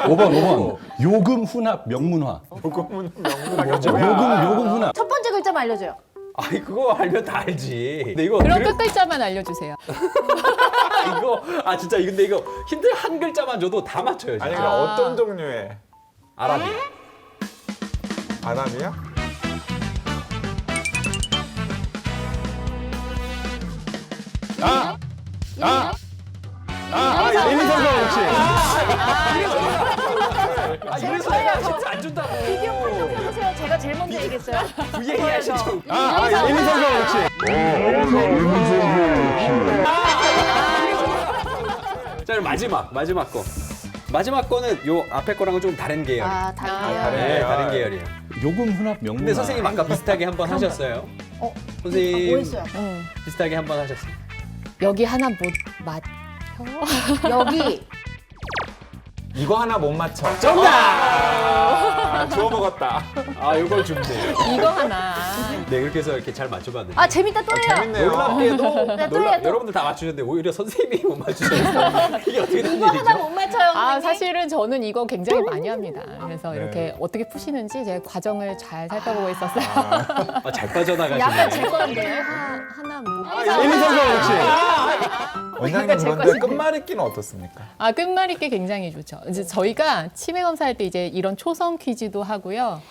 5번. 요금 훈합 명문화. 요금은 명문하게 요금 훈합. 첫 번째 글자만 알려줘요. 아이 그거 알면 다 알지. 근데 이거 그럼 끝 글자만 알려주세요. 이거 진짜 근데 이거 힌트 한 글자만 줘도 다 맞춰요. 아니 진짜. 그럼 어떤 종류의 아라비아. 아람이야? 예민 선수 혹시? 이래서 내가 힌트 안 준다고. 비디오 판독해보세요. 제가 제일 먼저 얘기했어요. VA 하신 척. 예민 선수 혹시? 자, 그럼 마지막 거. 마지막 거는 요 앞에 거랑은 좀 다른 계열. 아, 다르네요. 네, 다른 계열이에요. 요금 혼합 명문. 근데 선생님 아까 비슷하게 한번 하셨어요. 선생님 뭐 했어요? 비슷하게 한번 하셨어요. 여기 하나 못 맞. 여기 이거 하나 못 맞춰. 정답! 주워 먹었다. 아, 이걸 줍네요. 이거 하나. 네, 그렇게 해서 이렇게 잘 맞춰봤는데. 아 재밌다 또 해요. 재밌네요. 놀랍게도 또 해요, 또. 여러분들 다 맞추셨는데 오히려 선생님이 못 맞추셨어요. 이게 어떻게 된 이거 하나 일이죠? 못 맞춰요. 아, 선생님. 사실은 저는 이거 굉장히 많이 합니다. 그래서 네. 이렇게 어떻게 푸시는지 제 과정을 잘 살펴보고 있었어요. 아, 잘 빠져나가시네. 약간 제 건데. 하나 못. 예민 선수 혹시? 원장님 그런데 끝말잇기는 어떻습니까? 아, 끝말잇기 굉장히 좋죠. 이제 저희가 치매 검사할 때 이제 이런 초성 퀴즈도 하고요.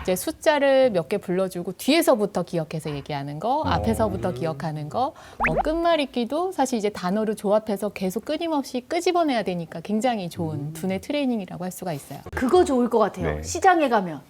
이제 숫자를 몇 개 불러주고 뒤에서부터 기억해서 얘기하는 거, 앞에서부터 기억하는 거, 끝말잇기도 사실 이제 단어를 조합해서 계속 끊임없이 끄집어내야 되니까 굉장히 좋은 두뇌 트레이닝이라고 할 수가 있어요. 그거 좋을 것 같아요. 네. 시장에 가면.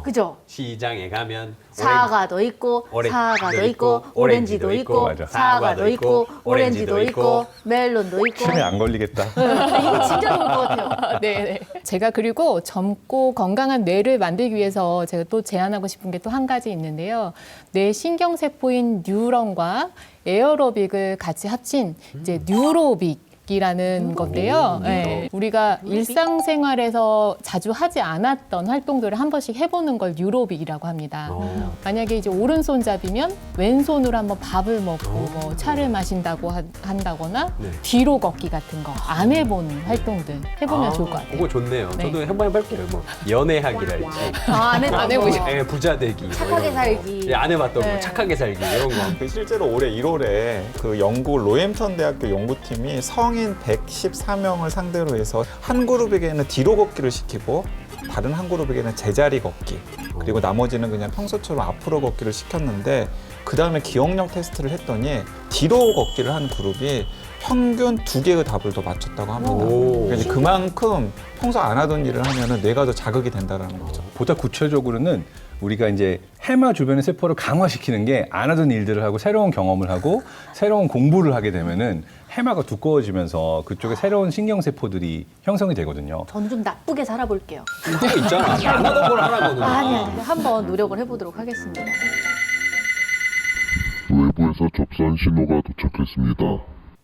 그죠? 시장에 가면 사과도 있고, 사과도 있고, 오렌지도 있고, 맞아. 사과도 있고, 오렌지도 있고, 멜론도 있고. 치매 안 걸리겠다. 이거 진짜 좋을 것 같아요. 네. 제가 그리고 젊고 건강한 뇌를 만들기 위해서 제가 또 제안하고 싶은 게 또 한 가지 있는데요. 뇌 신경세포인 뉴런과 에어로빅을 같이 합친 이제 뉴로빅. 이라는 건데요. 네. 우리가 일상생활에서 자주 하지 않았던 활동들을 한 번씩 해보는 걸 뉴로빅이라고 합니다. 만약에 이제 오른손잡이면 왼손으로 한번 밥을 먹고 뭐 차를 마신다고 한다거나 네. 뒤로 걷기 같은 거 안 해본 활동들 해보면 좋을 것 같아요. 그거 좋네요. 네. 저도 한번 해볼게요. 뭐 연애하기랄지, 안 해보죠. 부자 되기, 뭐 착하게 이런 거. 살기. 예, 안 해봤던 네. 거, 착하게 살기 이런 거. 그 실제로 올해 1월에 그 영국 로햄턴 대학교 연구팀이 성인 114명을 상대로 해서 한 그룹에게는 뒤로 걷기를 시키고 다른 한 그룹에게는 제자리 걷기 그리고 나머지는 그냥 평소처럼 앞으로 걷기를 시켰는데 그 다음에 기억력 테스트를 했더니 뒤로 걷기를 한 그룹이 평균 2개의 답을 더 맞췄다고 합니다. 오. 그러니까 그만큼 평소 안 하던 일을 하면은 뇌가 더 자극이 된다는 거죠. 보다 구체적으로는 우리가 이제 해마 주변의 세포를 강화시키는 게 안 하던 일들을 하고 새로운 경험을 하고 새로운 공부를 하게 되면은 해마가 두꺼워지면서 그쪽에 새로운 신경세포들이 형성이 되거든요. 전 좀 나쁘게 살아볼게요. 그거 있잖아. 안 하던 걸 하라고. 누나. 아니, 한번 노력을 해보도록 하겠습니다. 외부에서 접선 신호가 도착했습니다.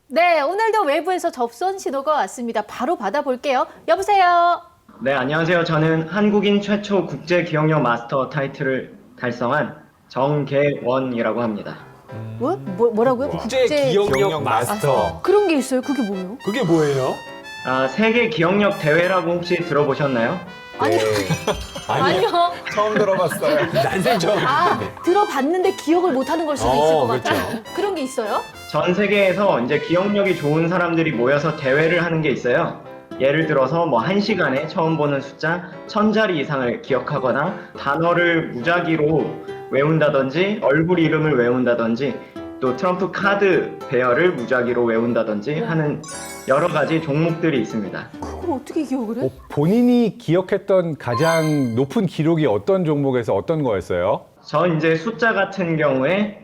네, 오늘도 외부에서 접선 신호가 왔습니다. 바로 받아볼게요. 여보세요? 네, 안녕하세요. 저는 한국인 최초 국제 기억력 마스터 타이틀을 달성한 정계원이라고 합니다. 뭐라고요? 국제 기억력 기억력 마스터. 그런 게 있어요? 그게 뭐예요? 그게 뭐예요? 세계 기억력 대회라고 혹시 들어보셨나요? 아니요. 아니요. 처음 들어봤어요. 난생 처음. 들어봤는데 기억을 못하는 걸 수도 있을 것 그렇죠. 같아요. 그런 게 있어요? 전 세계에서 이제 기억력이 좋은 사람들이 모여서 대회를 하는 게 있어요. 예를 들어서 뭐 1시간에 처음 보는 숫자 1000자리 이상을 기억하거나 단어를 무작위로 외운다든지 얼굴 이름을 외운다든지 또 트럼프 카드 배열을 무작위로 외운다든지 하는 여러 가지 종목들이 있습니다. 그걸 어떻게 기억을 해? 본인이 기억했던 가장 높은 기록이 어떤 종목에서 어떤 거였어요? 전 이제 숫자 같은 경우에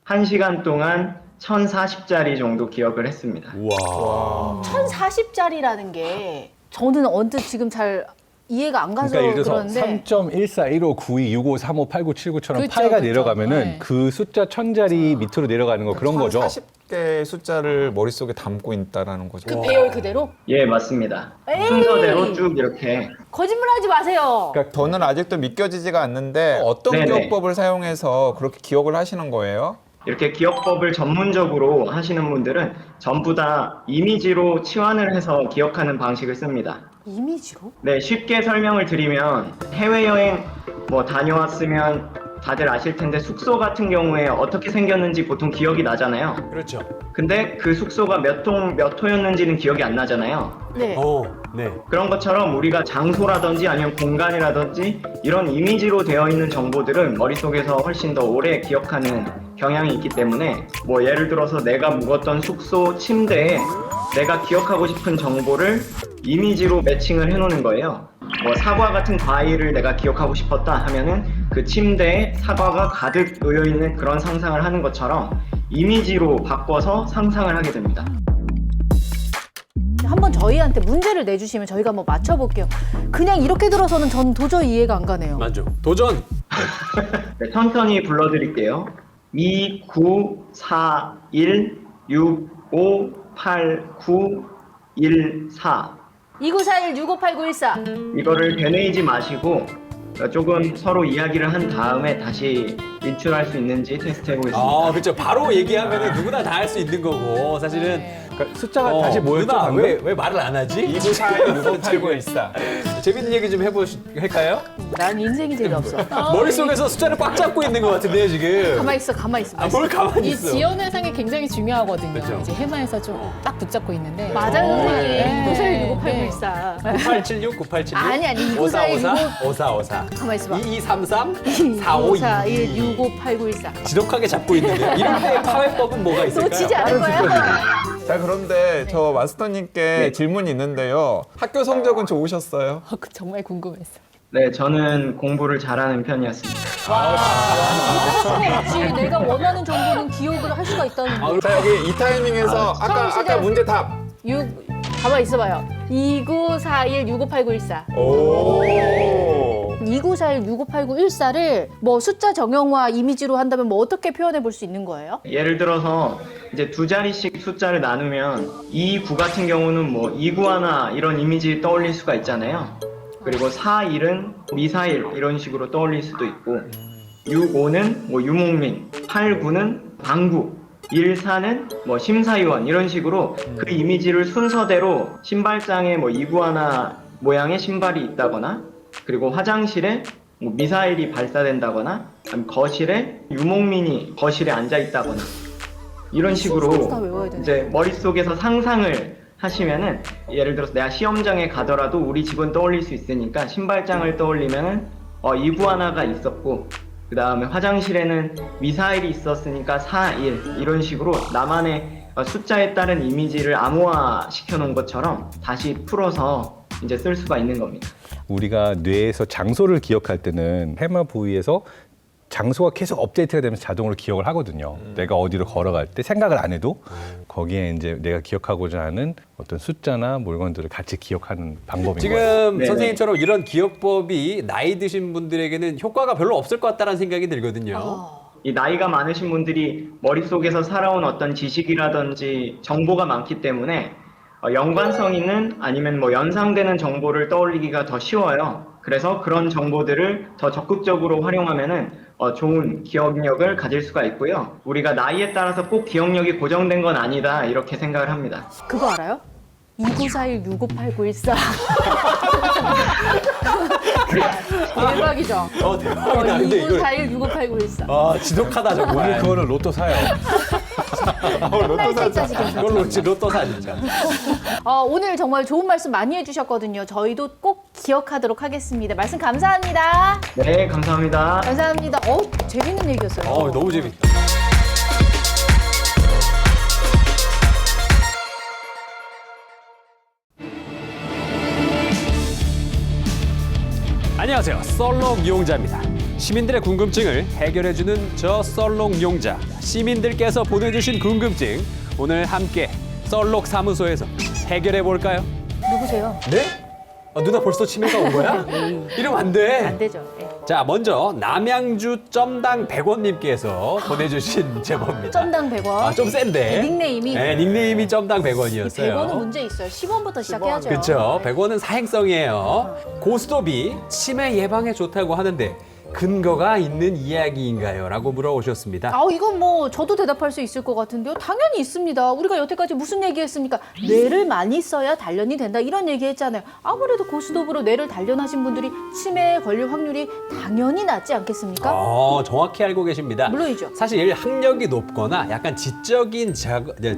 1시간 동안 1040자리 정도 기억을 했습니다. 우와. 1040짜리라는 게 저는 언뜻 지금 잘 이해가 안 가서 그러니까 예를 들어서 그러는데 3.14159565358979처럼 그렇죠, 파이가 그렇죠. 내려가면은 네. 그 숫자 1000자리 밑으로 내려가는 거 그런 거죠. 40개의 숫자를 머릿속에 담고 있다라는 거죠. 그 배열 그대로? 예, 맞습니다. 에이! 순서대로 쭉 이렇게. 거짓말하지 마세요. 그러니까 저는 아직도 믿겨지지가 않는데 어떤 네네. 기억법을 사용해서 그렇게 기억을 하시는 거예요? 이렇게 기억법을 전문적으로 하시는 분들은 전부 다 이미지로 치환을 해서 기억하는 방식을 씁니다. 이미지로? 네, 쉽게 설명을 드리면 해외여행 뭐 다녀왔으면 다들 아실 텐데 숙소 같은 경우에 어떻게 생겼는지 보통 기억이 나잖아요. 그렇죠. 근데 그 숙소가 몇 호였는지는 기억이 안 나잖아요. 네. 네. 그런 것처럼 우리가 장소라든지 아니면 공간이라든지 이런 이미지로 되어 있는 정보들은 머릿속에서 훨씬 더 오래 기억하는 경향이 있기 때문에 뭐 예를 들어서 내가 묵었던 숙소 침대에 내가 기억하고 싶은 정보를 이미지로 매칭을 해놓는 거예요. 뭐 사과 같은 과일을 내가 기억하고 싶었다 하면은 그 침대에 사과가 가득 놓여 있는 그런 상상을 하는 것처럼 이미지로 바꿔서 상상을 하게 됩니다. 한번 저희한테 문제를 내주시면 저희가 한번 맞춰볼게요. 그냥 이렇게 들어서는 전 도저히 이해가 안 가네요. 맞죠. 도전. 네, 천천히 불러드릴게요. 2, 9, 4, 1, 6, 5, 8, 9, 1, 4. 2941-658914. 이거를 되뇌이지 마시고 조금 서로 이야기를 한 다음에 다시 인출할 수 있는지 테스트 해보겠습니다. 아, 그렇죠. 바로 얘기하면 누구나 다 할 수 있는 거고 사실은 그러니까 숫자가 다시 뭐였죠? 누나 방금? 왜 말을 안 하지? 2941-658914. 재밌는 얘기 좀 할까요? 난 인생이 재미없어. 머릿속에서 숫자를 꽉 잡고 있는 것 같은데요, 지금. 가만히 있어, 가만히 있어. 아, 뭘 가만히 이 있어. 지연 회상이 굉장히 중요하거든요. 그죠. 이제 해마에서 좀 딱 붙잡고 있는데. 맞아요, 네. 선생님. 2941-658914. 9876, 9876. 아니, 2941 5454. 가만히 있어봐. 2233, 4522. 2941-658914. 지독하게 잡고 있는데요. 이럴 때 파회법은 뭐가 있을까요? 놓치지 않을 거야. 자, 그런데 저 마스터님께 질문이 있는데요. 학교 성적은 좋으셨어요? 정말 궁금했어. 네, 저는 공부를 잘하는 편이었습니다. 그렇지. 내가 원하는 정보는 기억을 할 수가 있다는 거. 자, 여기 이 타이밍에서 아까 문제 답. 가만히 있어봐요. 2941-658914. 오. 2941-658914를 뭐 숫자 정형화 이미지로 한다면 뭐 어떻게 표현해 볼 수 있는 거예요? 예를 들어서 이제 두 자리씩 숫자를 나누면 2, 9 같은 경우는 뭐 이구아나 이런 이미지 떠올릴 수가 있잖아요. 그리고 4, 1은 미사일 이런 식으로 떠올릴 수도 있고 6, 5는 뭐 유목민, 8, 9는 방구, 1, 4는 뭐 심사위원 이런 식으로 그 이미지를 순서대로 신발장에 뭐 이구아나 모양의 신발이 있다거나 그리고 화장실에 뭐 미사일이 발사된다거나 아니면 거실에 유목민이 거실에 앉아 있다거나 이런 순서도 다 외워야 식으로 되네. 이제 머릿속에서 상상을 하시면은 예를 들어서 내가 시험장에 가더라도 우리 집은 떠올릴 수 있으니까 신발장을 떠올리면은 이구아나가 있었고 그 다음에 화장실에는 미사일이 있었으니까 4, 1 이런 식으로 나만의 숫자에 따른 이미지를 암호화 시켜놓은 것처럼 다시 풀어서 이제 쓸 수가 있는 겁니다. 우리가 뇌에서 장소를 기억할 때는 해마 부위에서 장소가 계속 업데이트가 되면서 자동으로 기억을 하거든요. 내가 어디로 걸어갈 때 생각을 안 해도 거기에 이제 내가 기억하고자 하는 어떤 숫자나 물건들을 같이 기억하는 방법인 지금 거예요. 네네. 선생님처럼 이런 기억법이 나이 드신 분들에게는 효과가 별로 없을 것 같다는 생각이 들거든요. 이 나이가 많으신 분들이 머릿속에서 살아온 어떤 지식이라든지 정보가 많기 때문에 연관성 있는 아니면 뭐 연상되는 정보를 떠올리기가 더 쉬워요. 그래서 그런 정보들을 더 적극적으로 활용하면은 좋은 기억력을 가질 수가 있고요. 우리가 나이에 따라서 꼭 기억력이 고정된 건 아니다 이렇게 생각을 합니다. 그거 알아요? 2941-658914. 대박이죠? 대박이다. 근데 이걸 2941-658914. 아, 지독하다 오늘 정말. 그거는 로또 사요. 한 살짜리 그걸로 로또 사 진짜. 오늘 정말 좋은 말씀 많이 해주셨거든요. 저희도 꼭 기억하도록 하겠습니다. 말씀 감사합니다. 네, 감사합니다. 감사합니다. 재밌는 얘기였어요. 너무 재밌다. 안녕하세요. 썰록 용자입니다. 시민들의 궁금증을 해결해주는 저 썰록 용자. 시민들께서 보내주신 궁금증 오늘 함께 썰록 사무소에서 해결해볼까요? 누구세요? 네? 누나 벌써 치매가 온 거야? 이러면 안 돼. 안 되죠. 네. 자, 먼저 남양주 점당 100원님께서 보내주신 제보입니다. 점당 100원. 좀 센데. 닉네임이 네, 닉네임이 점당 100원이었어요. 100원은 문제 있어요. 10원부터 시작해야죠. 그렇죠. 100원은 사행성이에요. 고스톱이 치매 예방에 좋다고 하는데 근거가 있는 이야기인가요? 라고 물어오셨습니다. 이건 뭐 저도 대답할 수 있을 것 같은데요. 당연히 있습니다. 우리가 여태까지 무슨 얘기했습니까? 뇌를 많이 써야 단련이 된다 이런 얘기했잖아요. 아무래도 고스톱으로 뇌를 단련하신 분들이 치매에 걸릴 확률이 당연히 낮지 않겠습니까? 정확히 알고 계십니다. 물론이죠. 사실 학력이 높거나 약간 지적인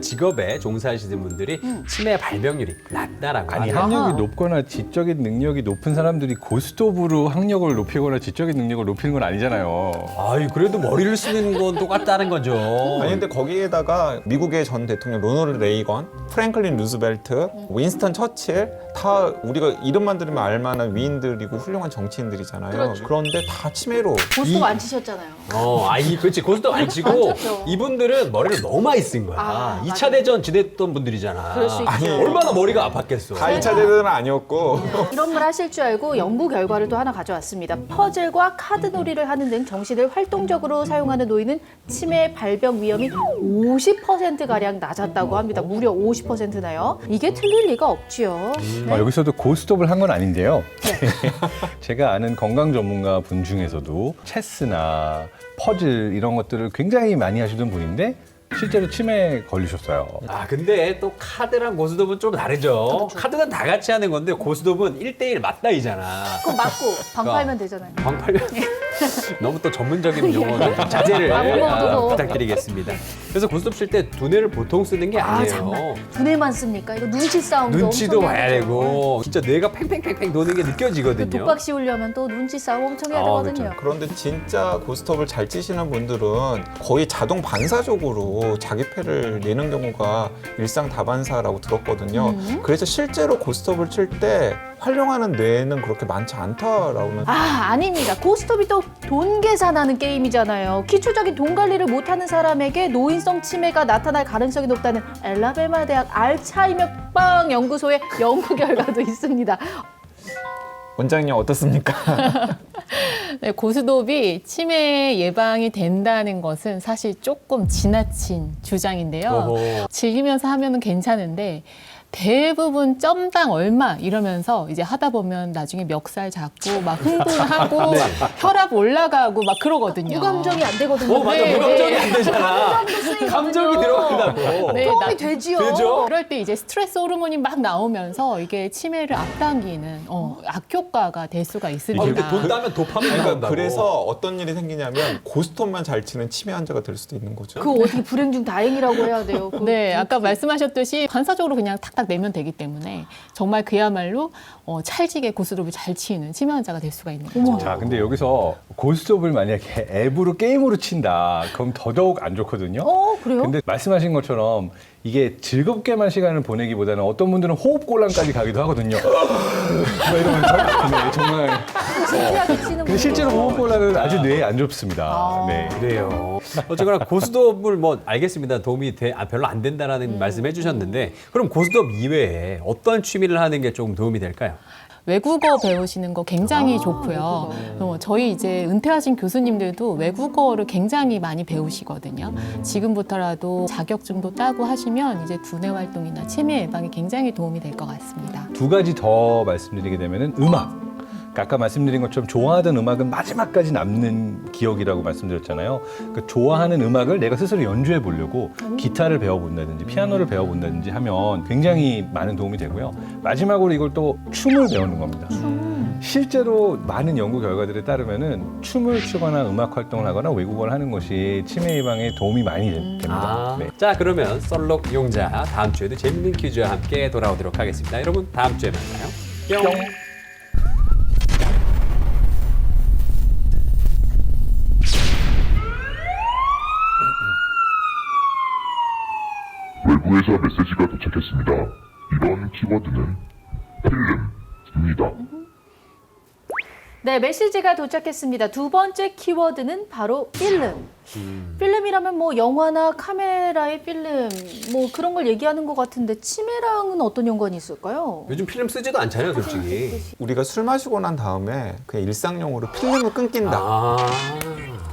직업에 종사하시는 분들이 치매 발병률이 낮다라고 아니 하네요. 학력이 높거나 지적인 능력이 높은 사람들이 고스톱으로 학력을 높이거나 지적인 능력을 높이는 건 아니잖아요. 아이, 그래도 머리를 쓰는 건 똑같다는 거죠. 아니 근데 거기에다가 미국의 전 대통령 로널드 레이건, 프랭클린 루즈벨트, 윈스턴 처칠 다 우리가 이름만 들으면 알만한 위인들이고 훌륭한 정치인들이잖아요. 그렇죠. 그런데 다 치매로 고스톱 안 치셨잖아요. 그렇지. 고스톱 안 치고 안 쳤죠. 이분들은 머리를 너무 많이 쓴 거야. 아, 2차 대전 지냈던 분들이잖아. 그럴 수 있죠. 아니, 얼마나 머리가 아팠겠어. 다 2차 대전은 아니었고 이런 말 하실 줄 알고 연구 결과를 또 하나 가져왔습니다. 퍼즐과 카드놀이를 하는 등 정신을 활동적으로 사용하는 노인은 치매 발병 위험이 50%가량 낮았다고 합니다. 무려 50%나요. 이게 틀릴 리가 없지요. 네. 여기서도 고스톱을 한 건 아닌데요. 제가 아는 건강 전문가 분 중에서도 체스나 퍼즐 이런 것들을 굉장히 많이 하시던 분인데 실제로 치매에 걸리셨어요. 아, 근데 또 카드랑 고스톱은 좀 다르죠. 카드는 다 같이 하는 건데 고스톱은 1대1 맞다이잖아. 그거 맞고 방 팔면 되잖아요. 방팔면 너무 또 전문적인 용어는 좀 자제를 무거워도. 부탁드리겠습니다. 그래서 고스톱 칠 때 두뇌를 보통 쓰는 게 아, 아니에요. 장난. 두뇌만 씁니까? 이거 눈치 싸움도 눈치도 엄청 봐야 해야 되고 진짜 뇌가 팽팽팽팽 도는 게 그 느껴지거든요. 독박 씌우려면 또 눈치 싸움 엄청 해야 아, 되거든요. 그런데 진짜 고스톱을 잘 치시는 분들은 거의 자동 반사적으로 자기 패를 내는 경우가 일상 다반사라고 들었거든요. 그래서 실제로 고스톱을 칠 때 활용하는 뇌는 그렇게 많지 않다라고는. 아닙니다. 고스톱이 또 돈 계산하는 게임이잖아요. 기초적인 돈 관리를 못하는 사람에게 노인성 치매가 나타날 가능성이 높다는 엘라베마 대학 알츠하이머병 연구소의 연구 결과도 있습니다. 원장님 어떻습니까? 네, 고스톱이 치매 예방이 된다는 것은 사실 조금 지나친 주장인데요. 어허. 즐기면서 하면은 괜찮은데 대부분 점당 얼마 이러면서 이제 하다 보면 나중에 멱살 잡고 막 흥분하고 네. 혈압 올라가고 막 그러거든요. 무감정이 안 되거든요. 맞아. 네, 무감정이 네. 안 되잖아. 감정이 들어간다고. 네, 도움이 되지요. 되죠? 그럴 때 이제 스트레스 호르몬이 막 나오면서 이게 치매를 앞당기는 악효과가 될 수가 있습니다. 근데 돈 따면 도파민 그러니까 나온다고. 그래서 어떤 일이 생기냐면 고스톱만 잘 치는 치매 환자가 될 수도 있는 거죠. 그거 어떻게 불행 중 다행이라고 해야 돼요. 그거. 네, 아까 말씀하셨듯이 반사적으로 그냥 탁탁 내면 되기 때문에 정말 그야말로 찰지게 고스톱을 잘 치는 치매 환자가 될 수가 있는 거죠. 자, 근데 여기서 고스톱을 만약에 앱으로 게임으로 친다. 그럼 더더욱 안 좋거든요. 그래요? 근데 말씀하신 것처럼 이게 즐겁게만 시간을 보내기보다는 어떤 분들은 호흡곤란까지 가기도 하거든요. 막 이러면서 네, 정말. 진지하게 치는 근데 거. 실제로 호흡곤란은 아주 뇌에 안 좋습니다. 네. 그래요. 어쨌거나 고스톱을 뭐 알겠습니다. 도움이 별로 안 된다라는 말씀해 주셨는데 그럼 고스톱 이외에 어떤 취미를 하는 게 조금 도움이 될까요? 외국어 배우시는 거 굉장히 좋고요. 저희 이제 은퇴하신 교수님들도 외국어를 굉장히 많이 배우시거든요. 지금부터라도 자격증도 따고 하시면 이제 두뇌 활동이나 치매 예방에 굉장히 도움이 될 것 같습니다. 두 가지 더 말씀드리게 되면은 음악. 아까 말씀드린 것처럼 좋아하던 음악은 마지막까지 남는 기억이라고 말씀드렸잖아요. 그 좋아하는 음악을 내가 스스로 연주해 보려고 기타를 배워본다든지 피아노를 배워본다든지 하면 굉장히 많은 도움이 되고요. 마지막으로 이걸 또 춤을 배우는 겁니다. 실제로 많은 연구 결과들에 따르면은 춤을 추거나 음악 활동을 하거나 외국어를 하는 것이 치매 예방에 도움이 많이 됩니다. 네. 자, 그러면 썰록 용자 다음 주에도 재밌는 퀴즈와 함께 돌아오도록 하겠습니다. 여러분 다음 주에 만나요. 뿅. 외부에서 메시지가 도착했습니다. 이번 키워드는 필름입니다. 네, 메시지가 도착했습니다. 두 번째 키워드는 바로 필름. 필름이라면 뭐 영화나 카메라의 필름 뭐 그런 걸 얘기하는 것 같은데 치매랑은 어떤 연관이 있을까요? 요즘 필름 쓰지도 않잖아요, 솔직히. 우리가 술 마시고 난 다음에 그냥 일상용으로 필름을 끊긴다. 아.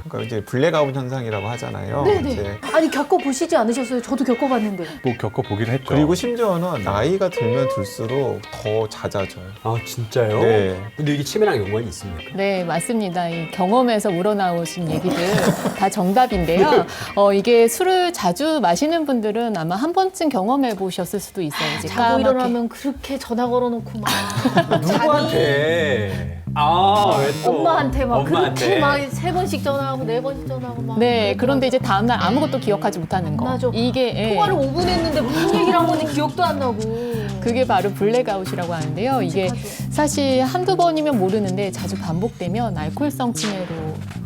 그러니까 이제 블랙아웃 현상이라고 하잖아요. 네네. 이제 아니 겪어보시지 않으셨어요? 저도 겪어봤는데. 뭐 겪어보긴 했죠. 그리고 심지어는 나이가 들면 들수록 더 잦아져요. 아, 진짜요? 네. 근데 이게 치매랑 연관이 있습니까? 네, 맞습니다. 이 경험에서 우러나오신 얘기들 다 정답인데요. 이게 술을 자주 마시는 분들은 아마 한 번쯤 경험해 보셨을 수도 있어요. 이제 자고 까맣게. 일어나면 그렇게 전화 걸어놓고 막. 누구한테? 왜 또? 엄마한테 막 엄마한테. 그렇게 막 3번씩 전화하고 4번씩 전화하고 막. 네, 그런데 이제 다음날 아무것도 기억하지 못하는 거. 맞아. 이게 예, 통화를 5분 했는데 무슨 얘기를 한 건지 기억도 안 나고. 그게 바로 블랙아웃이라고 하는데요. 이게 사실 한두 번이면 모르는데 자주 반복되면 알코올성 치매로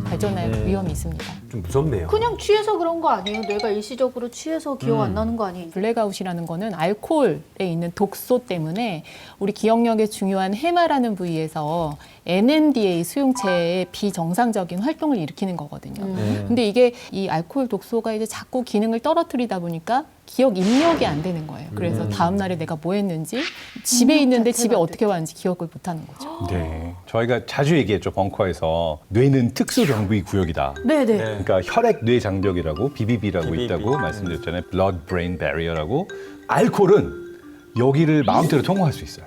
발전할 위험이 있습니다. 좀 무섭네요. 그냥 취해서 그런 거 아니에요? 뇌가 일시적으로 취해서 기억 안 나는 거 아니에요? 블랙아웃이라는 거는 알코올에 있는 독소 때문에 우리 기억력에 중요한 해마라는 부위에서 NMDA 수용체의 비정상적인 활동을 일으키는 거거든요. 근데 이게 이 알코올 독소가 이제 자꾸 기능을 떨어뜨리다 보니까 기억 입력이 안 되는 거예요. 그래서 다음 날에 내가 뭐 했는지 집에 있는데 집에 어떻게 왔는지 기억을 못 하는 거죠. 네. 저희가 자주 얘기했죠, 벙커에서. 뇌는 특수 정비 구역이다. 네네. 네. 그러니까 혈액 뇌 장벽이라고 BBB라고 BBB. 있다고 말씀드렸잖아요. Blood Brain Barrier라고. 알코올은 여기를 마음대로 통과할 수 있어요.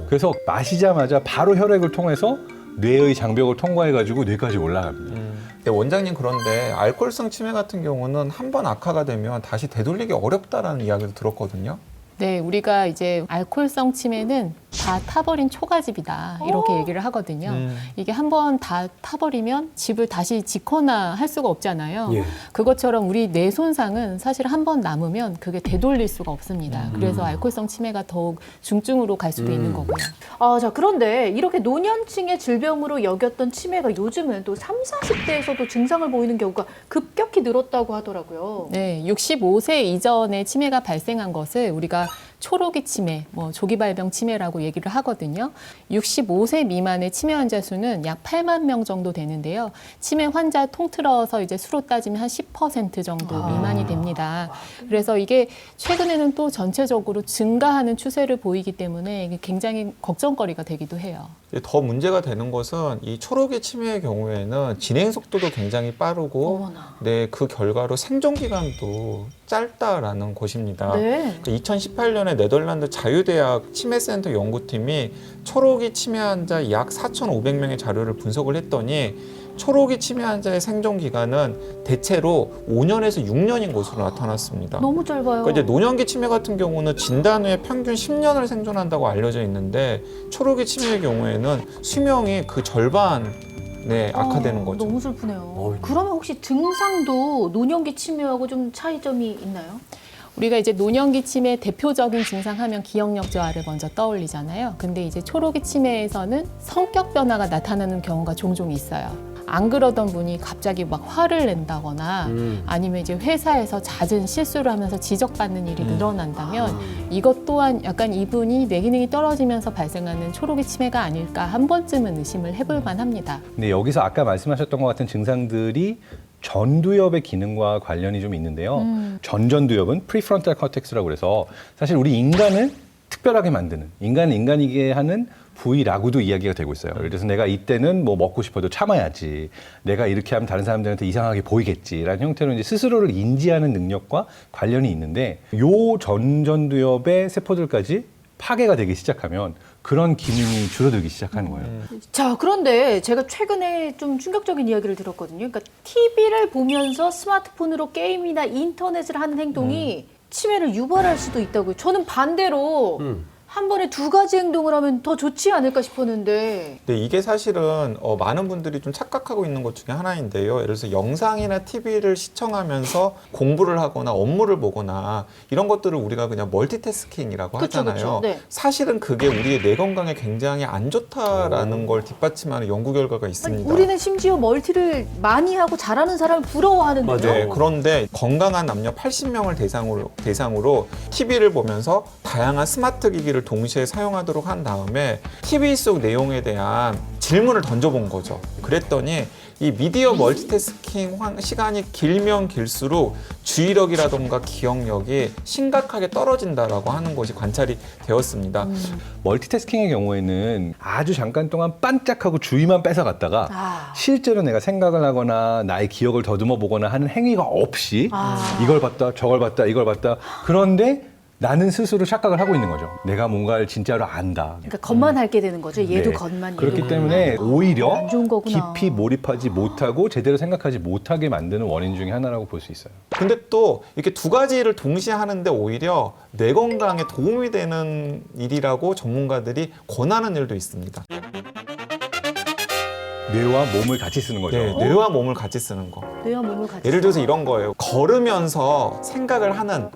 그래서 마시자마자 바로 혈액을 통해서 뇌의 장벽을 통과해가지고 뇌까지 올라갑니다. 네, 원장님 그런데 알코올성 치매 같은 경우는 한 번 악화가 되면 다시 되돌리기 어렵다라는 이야기를 들었거든요. 네, 우리가 이제 알코올성 치매는 다 타버린 초가집이다 이렇게 얘기를 하거든요. 이게 한번 다 타버리면 집을 다시 짓거나 할 수가 없잖아요. 예. 그것처럼 우리 뇌 손상은 사실 한 번 남으면 그게 되돌릴 수가 없습니다. 그래서 알코올성 치매가 더욱 중증으로 갈 수도 있는 거고요. 아, 자, 그런데 이렇게 노년층의 질병으로 여겼던 치매가 요즘은 또 30, 40대에서도 증상을 보이는 경우가 급격히 늘었다고 하더라고요. 네, 65세 이전에 치매가 발생한 것을 우리가 초록이 치매, 조기 발병 치매라고 얘기를 하거든요. 65세 미만의 치매 환자 수는 약 8만 명 정도 되는데요. 치매 환자 통틀어서 이제 수로 따지면 한 10% 정도 미만이 됩니다. 그래서 이게 최근에는 또 전체적으로 증가하는 추세를 보이기 때문에 이게 굉장히 걱정거리가 되기도 해요. 더 문제가 되는 것은 이 초록이 치매의 경우에는 진행 속도도 굉장히 빠르고 어머나. 네, 그 결과로 생존 기간도 짧다라는 것입니다. 네. 2018년에 네덜란드 자유대학 치매센터 연구팀이 초록이 치매 환자 약 4,500명의 자료를 분석을 했더니 초록이 치매 환자의 생존 기간은 대체로 5년에서 6년인 것으로 나타났습니다. 너무 짧아요. 그러니까 이제 노년기 치매 같은 경우는 진단 후에 평균 10년을 생존한다고 알려져 있는데 초록이 치매의 경우에는 수명이 그 절반에 악화되는 거죠. 너무 슬프네요. 그러면 혹시 증상도 노년기 치매하고 좀 차이점이 있나요? 우리가 이제 노년기 치매 대표적인 증상 하면 기억력 저하를 먼저 떠올리잖아요. 근데 이제 초록이 치매에서는 성격 변화가 나타나는 경우가 종종 있어요. 안 그러던 분이 갑자기 막 화를 낸다거나 아니면 이제 회사에서 잦은 실수를 하면서 지적받는 일이 늘어난다면 이것 또한 약간 이분이 뇌 기능이 떨어지면서 발생하는 초록이 치매가 아닐까 한 번쯤은 의심을 해볼 만합니다. 근데 여기서 아까 말씀하셨던 것 같은 증상들이 전두엽의 기능과 관련이 좀 있는데요. 전두엽은 프리프론탈 코텍스라고 그래서 사실 우리 인간을 특별하게 만드는, 인간을 인간이게 하는 부위라고도 이야기가 되고 있어요. 그래서 내가 이때는 뭐 먹고 싶어도 참아야지, 내가 이렇게 하면 다른 사람들한테 이상하게 보이겠지라는 형태로 이제 스스로를 인지하는 능력과 관련이 있는데 요 전두엽의 세포들까지 파괴가 되기 시작하면 그런 기능이 줄어들기 시작하는 거예요. 자, 그런데 제가 최근에 좀 충격적인 이야기를 들었거든요. 그러니까 TV를 보면서 스마트폰으로 게임이나 인터넷을 하는 행동이 치매를 유발할 수도 있다고요. 저는 반대로 한 번에 2가지 행동을 하면 더 좋지 않을까 싶었는데. 네, 이게 사실은 많은 분들이 좀 착각하고 있는 것 중에 하나인데요. 예를 들어서 영상이나 TV를 시청하면서 공부를 하거나 업무를 보거나 이런 것들을 우리가 그냥 멀티태스킹이라고 그쵸, 하잖아요. 그쵸. 네. 사실은 그게 우리의 뇌 건강에 굉장히 안 좋다라는 걸 뒷받침하는 연구 결과가 아니, 있습니다. 우리는 심지어 멀티를 많이 하고 잘하는 사람을 부러워하는데요. 네, 그런데 건강한 남녀 80명을 대상으로 TV를 보면서 다양한 스마트 기기를 동시에 사용하도록 한 다음에 TV 속 내용에 대한 질문을 던져본 거죠. 그랬더니 이 미디어 멀티태스킹 시간이 길면 길수록 주의력이라던가 기억력이 심각하게 떨어진다라고 하는 것이 관찰이 되었습니다. 멀티태스킹의 경우에는 아주 잠깐 동안 반짝하고 주의만 뺏어갔다가 실제로 내가 생각을 하거나 나의 기억을 더듬어 보거나 하는 행위가 없이 이걸 봤다, 저걸 봤다, 이걸 봤다. 그런데 나는 스스로 착각을 하고 있는 거죠. 내가 뭔가를 진짜로 안다. 그러니까 겉만 핥게 되는 거죠. 얘도 네. 겉만. 그렇기 얘도 때문에 오히려 안 좋은 거구나. 깊이 몰입하지 못하고 제대로 생각하지 못하게 만드는 원인 중에 하나라고 볼 수 있어요. 근데 또 이렇게 2가지를 동시에 하는데 오히려 뇌 건강에 도움이 되는 일이라고 전문가들이 권하는 일도 있습니다. 뇌와 몸을 같이 쓰는 거죠. 네, 뇌와 몸을 같이 쓰는 거. 뇌와 몸을 같이. 예를 들어서 이런 거예요. 걸으면서 생각을 하는,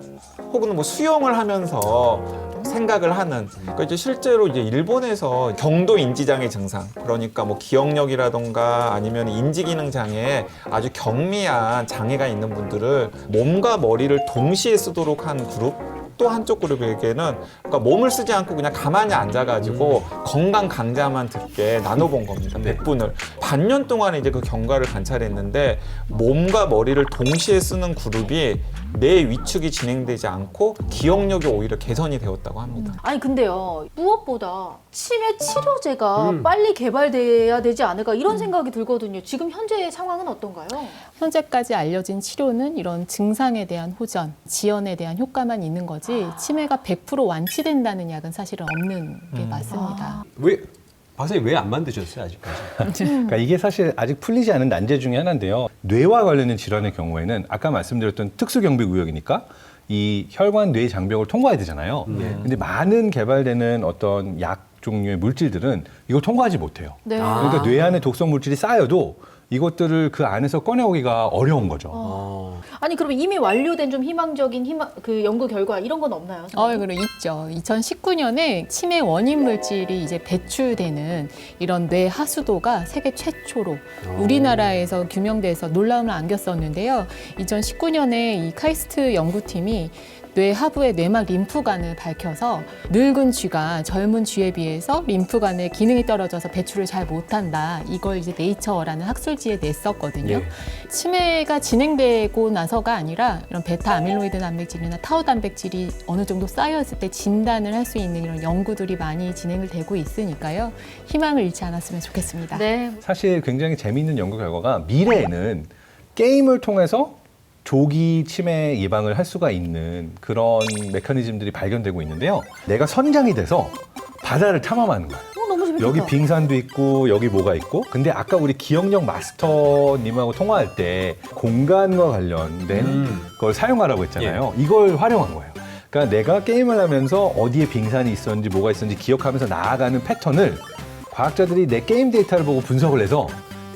혹은 뭐 수영을 하면서 생각을 하는. 그러니까 이제 실제로 이제 일본에서 경도 인지장애 증상, 그러니까 뭐 기억력이라던가 아니면 인지기능 장애에 아주 경미한 장애가 있는 분들을 몸과 머리를 동시에 쓰도록 한 그룹. 또 한쪽 그룹에게는 그러니까 몸을 쓰지 않고 그냥 가만히 앉아가지고 건강 강좌만 듣게 나눠본 겁니다. 100분을. 반년 동안에 이제 그 경과를 관찰했는데 몸과 머리를 동시에 쓰는 그룹이 뇌 위축이 진행되지 않고 기억력이 오히려 개선이 되었다고 합니다. 아니 근데요, 무엇보다 치매 치료제가 빨리 개발돼야 되지 않을까 이런 생각이 들거든요. 지금 현재의 상황은 어떤가요? 현재까지 알려진 치료는 이런 증상에 대한 호전, 지연에 대한 효과만 있는 거지 치매가 100% 완치된다는 약은 사실은 없는 게 맞습니다. 왜 박사님 왜 안 만드셨어요 아직까지? 그러니까 이게 사실 아직 풀리지 않은 난제 중에 하나인데요. 뇌와 관련된 질환의 경우에는 아까 말씀드렸던 특수경비구역이니까 이 혈관 뇌 장벽을 통과해야 되잖아요. 근데 많은 개발되는 어떤 약 종류의 물질들은 이걸 통과하지 못해요. 네. 그러니까 뇌 안에 독성 물질이 쌓여도 이것들을 그 안에서 꺼내오기가 어려운 거죠. 아니 그러면 이미 완료된 좀 희망적인 그 연구 결과 이런 건 없나요? 그럼 있죠. 2019년에 치매 원인 물질이 이제 배출되는 이런 뇌 하수도가 세계 최초로 우리나라에서 규명돼서 놀라움을 안겼었는데요. 2019년에 이 카이스트 연구팀이 뇌 하부의 뇌막 림프관을 밝혀서 늙은 쥐가 젊은 쥐에 비해서 림프관의 기능이 떨어져서 배출을 잘 못한다. 이걸 이제 네이처라는 학술지에 냈었거든요. 치매가 진행되고 나서가 아니라 이런 베타 아밀로이드 단백질이나 타우 단백질이 어느 정도 쌓여있을 때 진단을 할 수 있는 이런 연구들이 많이 진행을 되고 있으니까요. 희망을 잃지 않았으면 좋겠습니다. 네. 사실 굉장히 재미있는 연구 결과가 미래에는 게임을 통해서 조기 치매 예방을 할 수가 있는 그런 메커니즘들이 발견되고 있는데요. 내가 선장이 돼서 바다를 탐험하는 거예요. 너무 재밌겠다. 여기 빙산도 있고 여기 뭐가 있고, 근데 아까 우리 기억력 마스터님하고 통화할 때 공간과 관련된 걸 사용하라고 했잖아요. 이걸 활용한 거예요. 그러니까 내가 게임을 하면서 어디에 빙산이 있었는지 뭐가 있었는지 기억하면서 나아가는 패턴을 과학자들이 내 게임 데이터를 보고 분석을 해서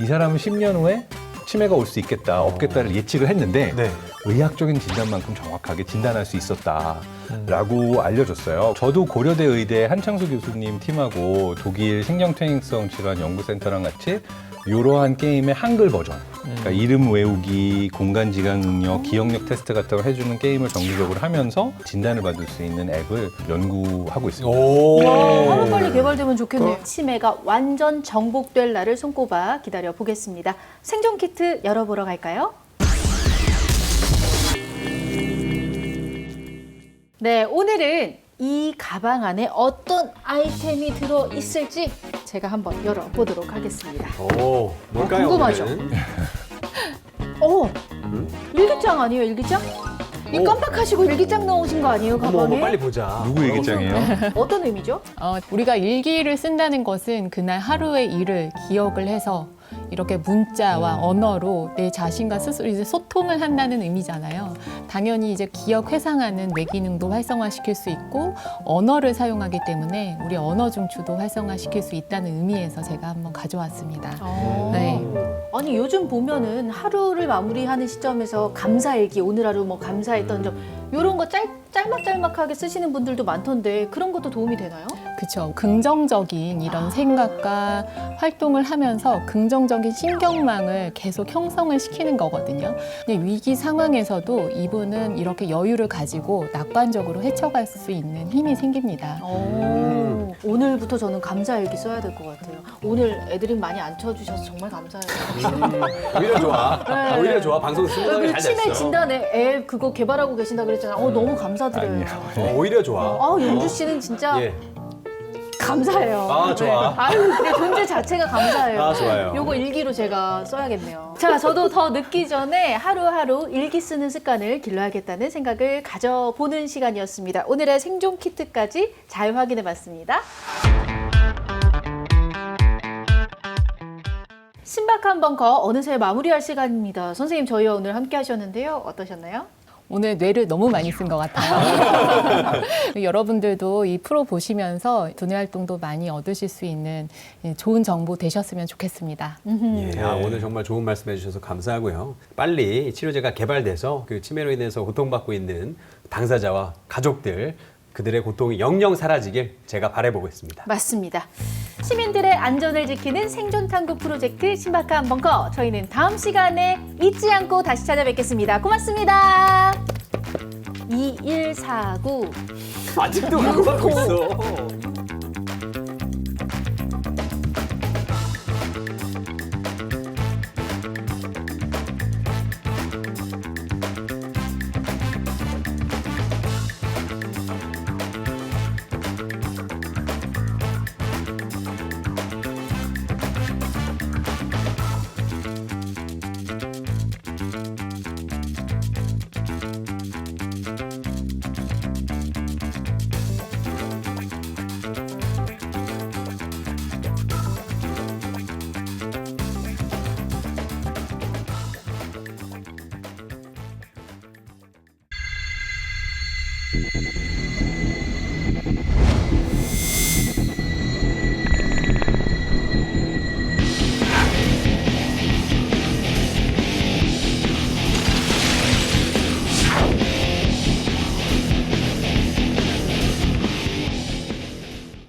이 사람은 10년 후에 치매가 올 수 있겠다, 없겠다를 예측을 했는데 의학적인 진단만큼 정확하게 진단할 수 있었다라고 알려줬어요. 저도 고려대 의대 한창수 교수님 팀하고 독일 신경퇴행성 질환 연구센터랑 같이 이러한 게임의 한글 버전, 그러니까 이름 외우기, 공간지각 능력, 기억력 테스트 같은 걸 해주는 게임을 정기적으로 하면서 진단을 받을 수 있는 앱을 연구하고 있습니다. 와, 빨리 개발되면 좋겠네요. 치매가 완전 정복될 날을 손꼽아 기다려 보겠습니다. 생존 키트 열어보러 갈까요? 네, 오늘은 이 가방 안에 어떤 아이템이 들어 있을지 제가 한번 열어보도록 하겠습니다. 뭘까요? 궁금하죠? 일기장 아니에요, 일기장? 이 깜빡하시고 일기장 넣으신 거 아니에요, 가방에? 빨리 보자. 누구 일기장이에요? 어떤 의미죠? 우리가 일기를 쓴다는 것은 그날 하루의 일을 기억을 해서 이렇게 문자와 언어로 내 자신과 스스로 이제 소통을 한다는 의미잖아요. 당연히 이제 기억 회상하는 뇌 기능도 활성화시킬 수 있고 언어를 사용하기 때문에 우리 언어 중추도 활성화시킬 수 있다는 의미에서 제가 한번 가져왔습니다. 네. 아니 요즘 보면은 하루를 마무리하는 시점에서 감사일기, 오늘 하루 뭐 감사했던 점 이런 거 짤막짤막하게 쓰시는 분들도 많던데 그런 것도 도움이 되나요? 그렇죠. 긍정적인 이런 생각과 활동을 하면서 긍정적인 신경망을 계속 형성을 시키는 거거든요. 근데 위기 상황에서도 이분은 이렇게 여유를 가지고 낙관적으로 헤쳐갈 수 있는 힘이 생깁니다. 오늘부터 저는 감사일기 써야 될 것 같아요. 오늘 애들이 많이 안 쳐주셔서 정말 감사해요. 오히려 좋아. 네. 오히려 좋아. 방송 승관이 그 잘 치매 됐어. 진단에 앱 그거 개발하고 계신다 그랬잖아요. 너무 감사드려요. 오히려 좋아. 영주 씨는 진짜 예. 감사해요. 아, 좋아. 아유, 내 존재 자체가 감사해요. 아, 좋아요. 요거 일기로 제가 써야겠네요. 자, 저도 더 늦기 전에 하루하루 일기 쓰는 습관을 길러야겠다는 생각을 가져보는 시간이었습니다. 오늘의 생존 키트까지 잘 확인해봤습니다. 신박한 벙커 어느새 마무리할 시간입니다. 선생님, 저희와 오늘 함께 하셨는데요. 어떠셨나요? 오늘 뇌를 너무 많이 쓴 것 같아요. 여러분들도 이 프로 보시면서 두뇌 활동도 많이 얻으실 수 있는 좋은 정보 되셨으면 좋겠습니다. 예, 오늘 정말 좋은 말씀해 주셔서 감사하고요. 빨리 치료제가 개발돼서 그 치매로 인해서 고통받고 있는 당사자와 가족들 그들의 고통이 영영 사라지길 제가 바라보겠습니다. 맞습니다. 시민들의 안전을 지키는 생존 탐구 프로젝트 신박한 벙커. 저희는 다음 시간에 잊지 않고 다시 찾아뵙겠습니다. 고맙습니다. 2149 아직도 그거 하고 있어.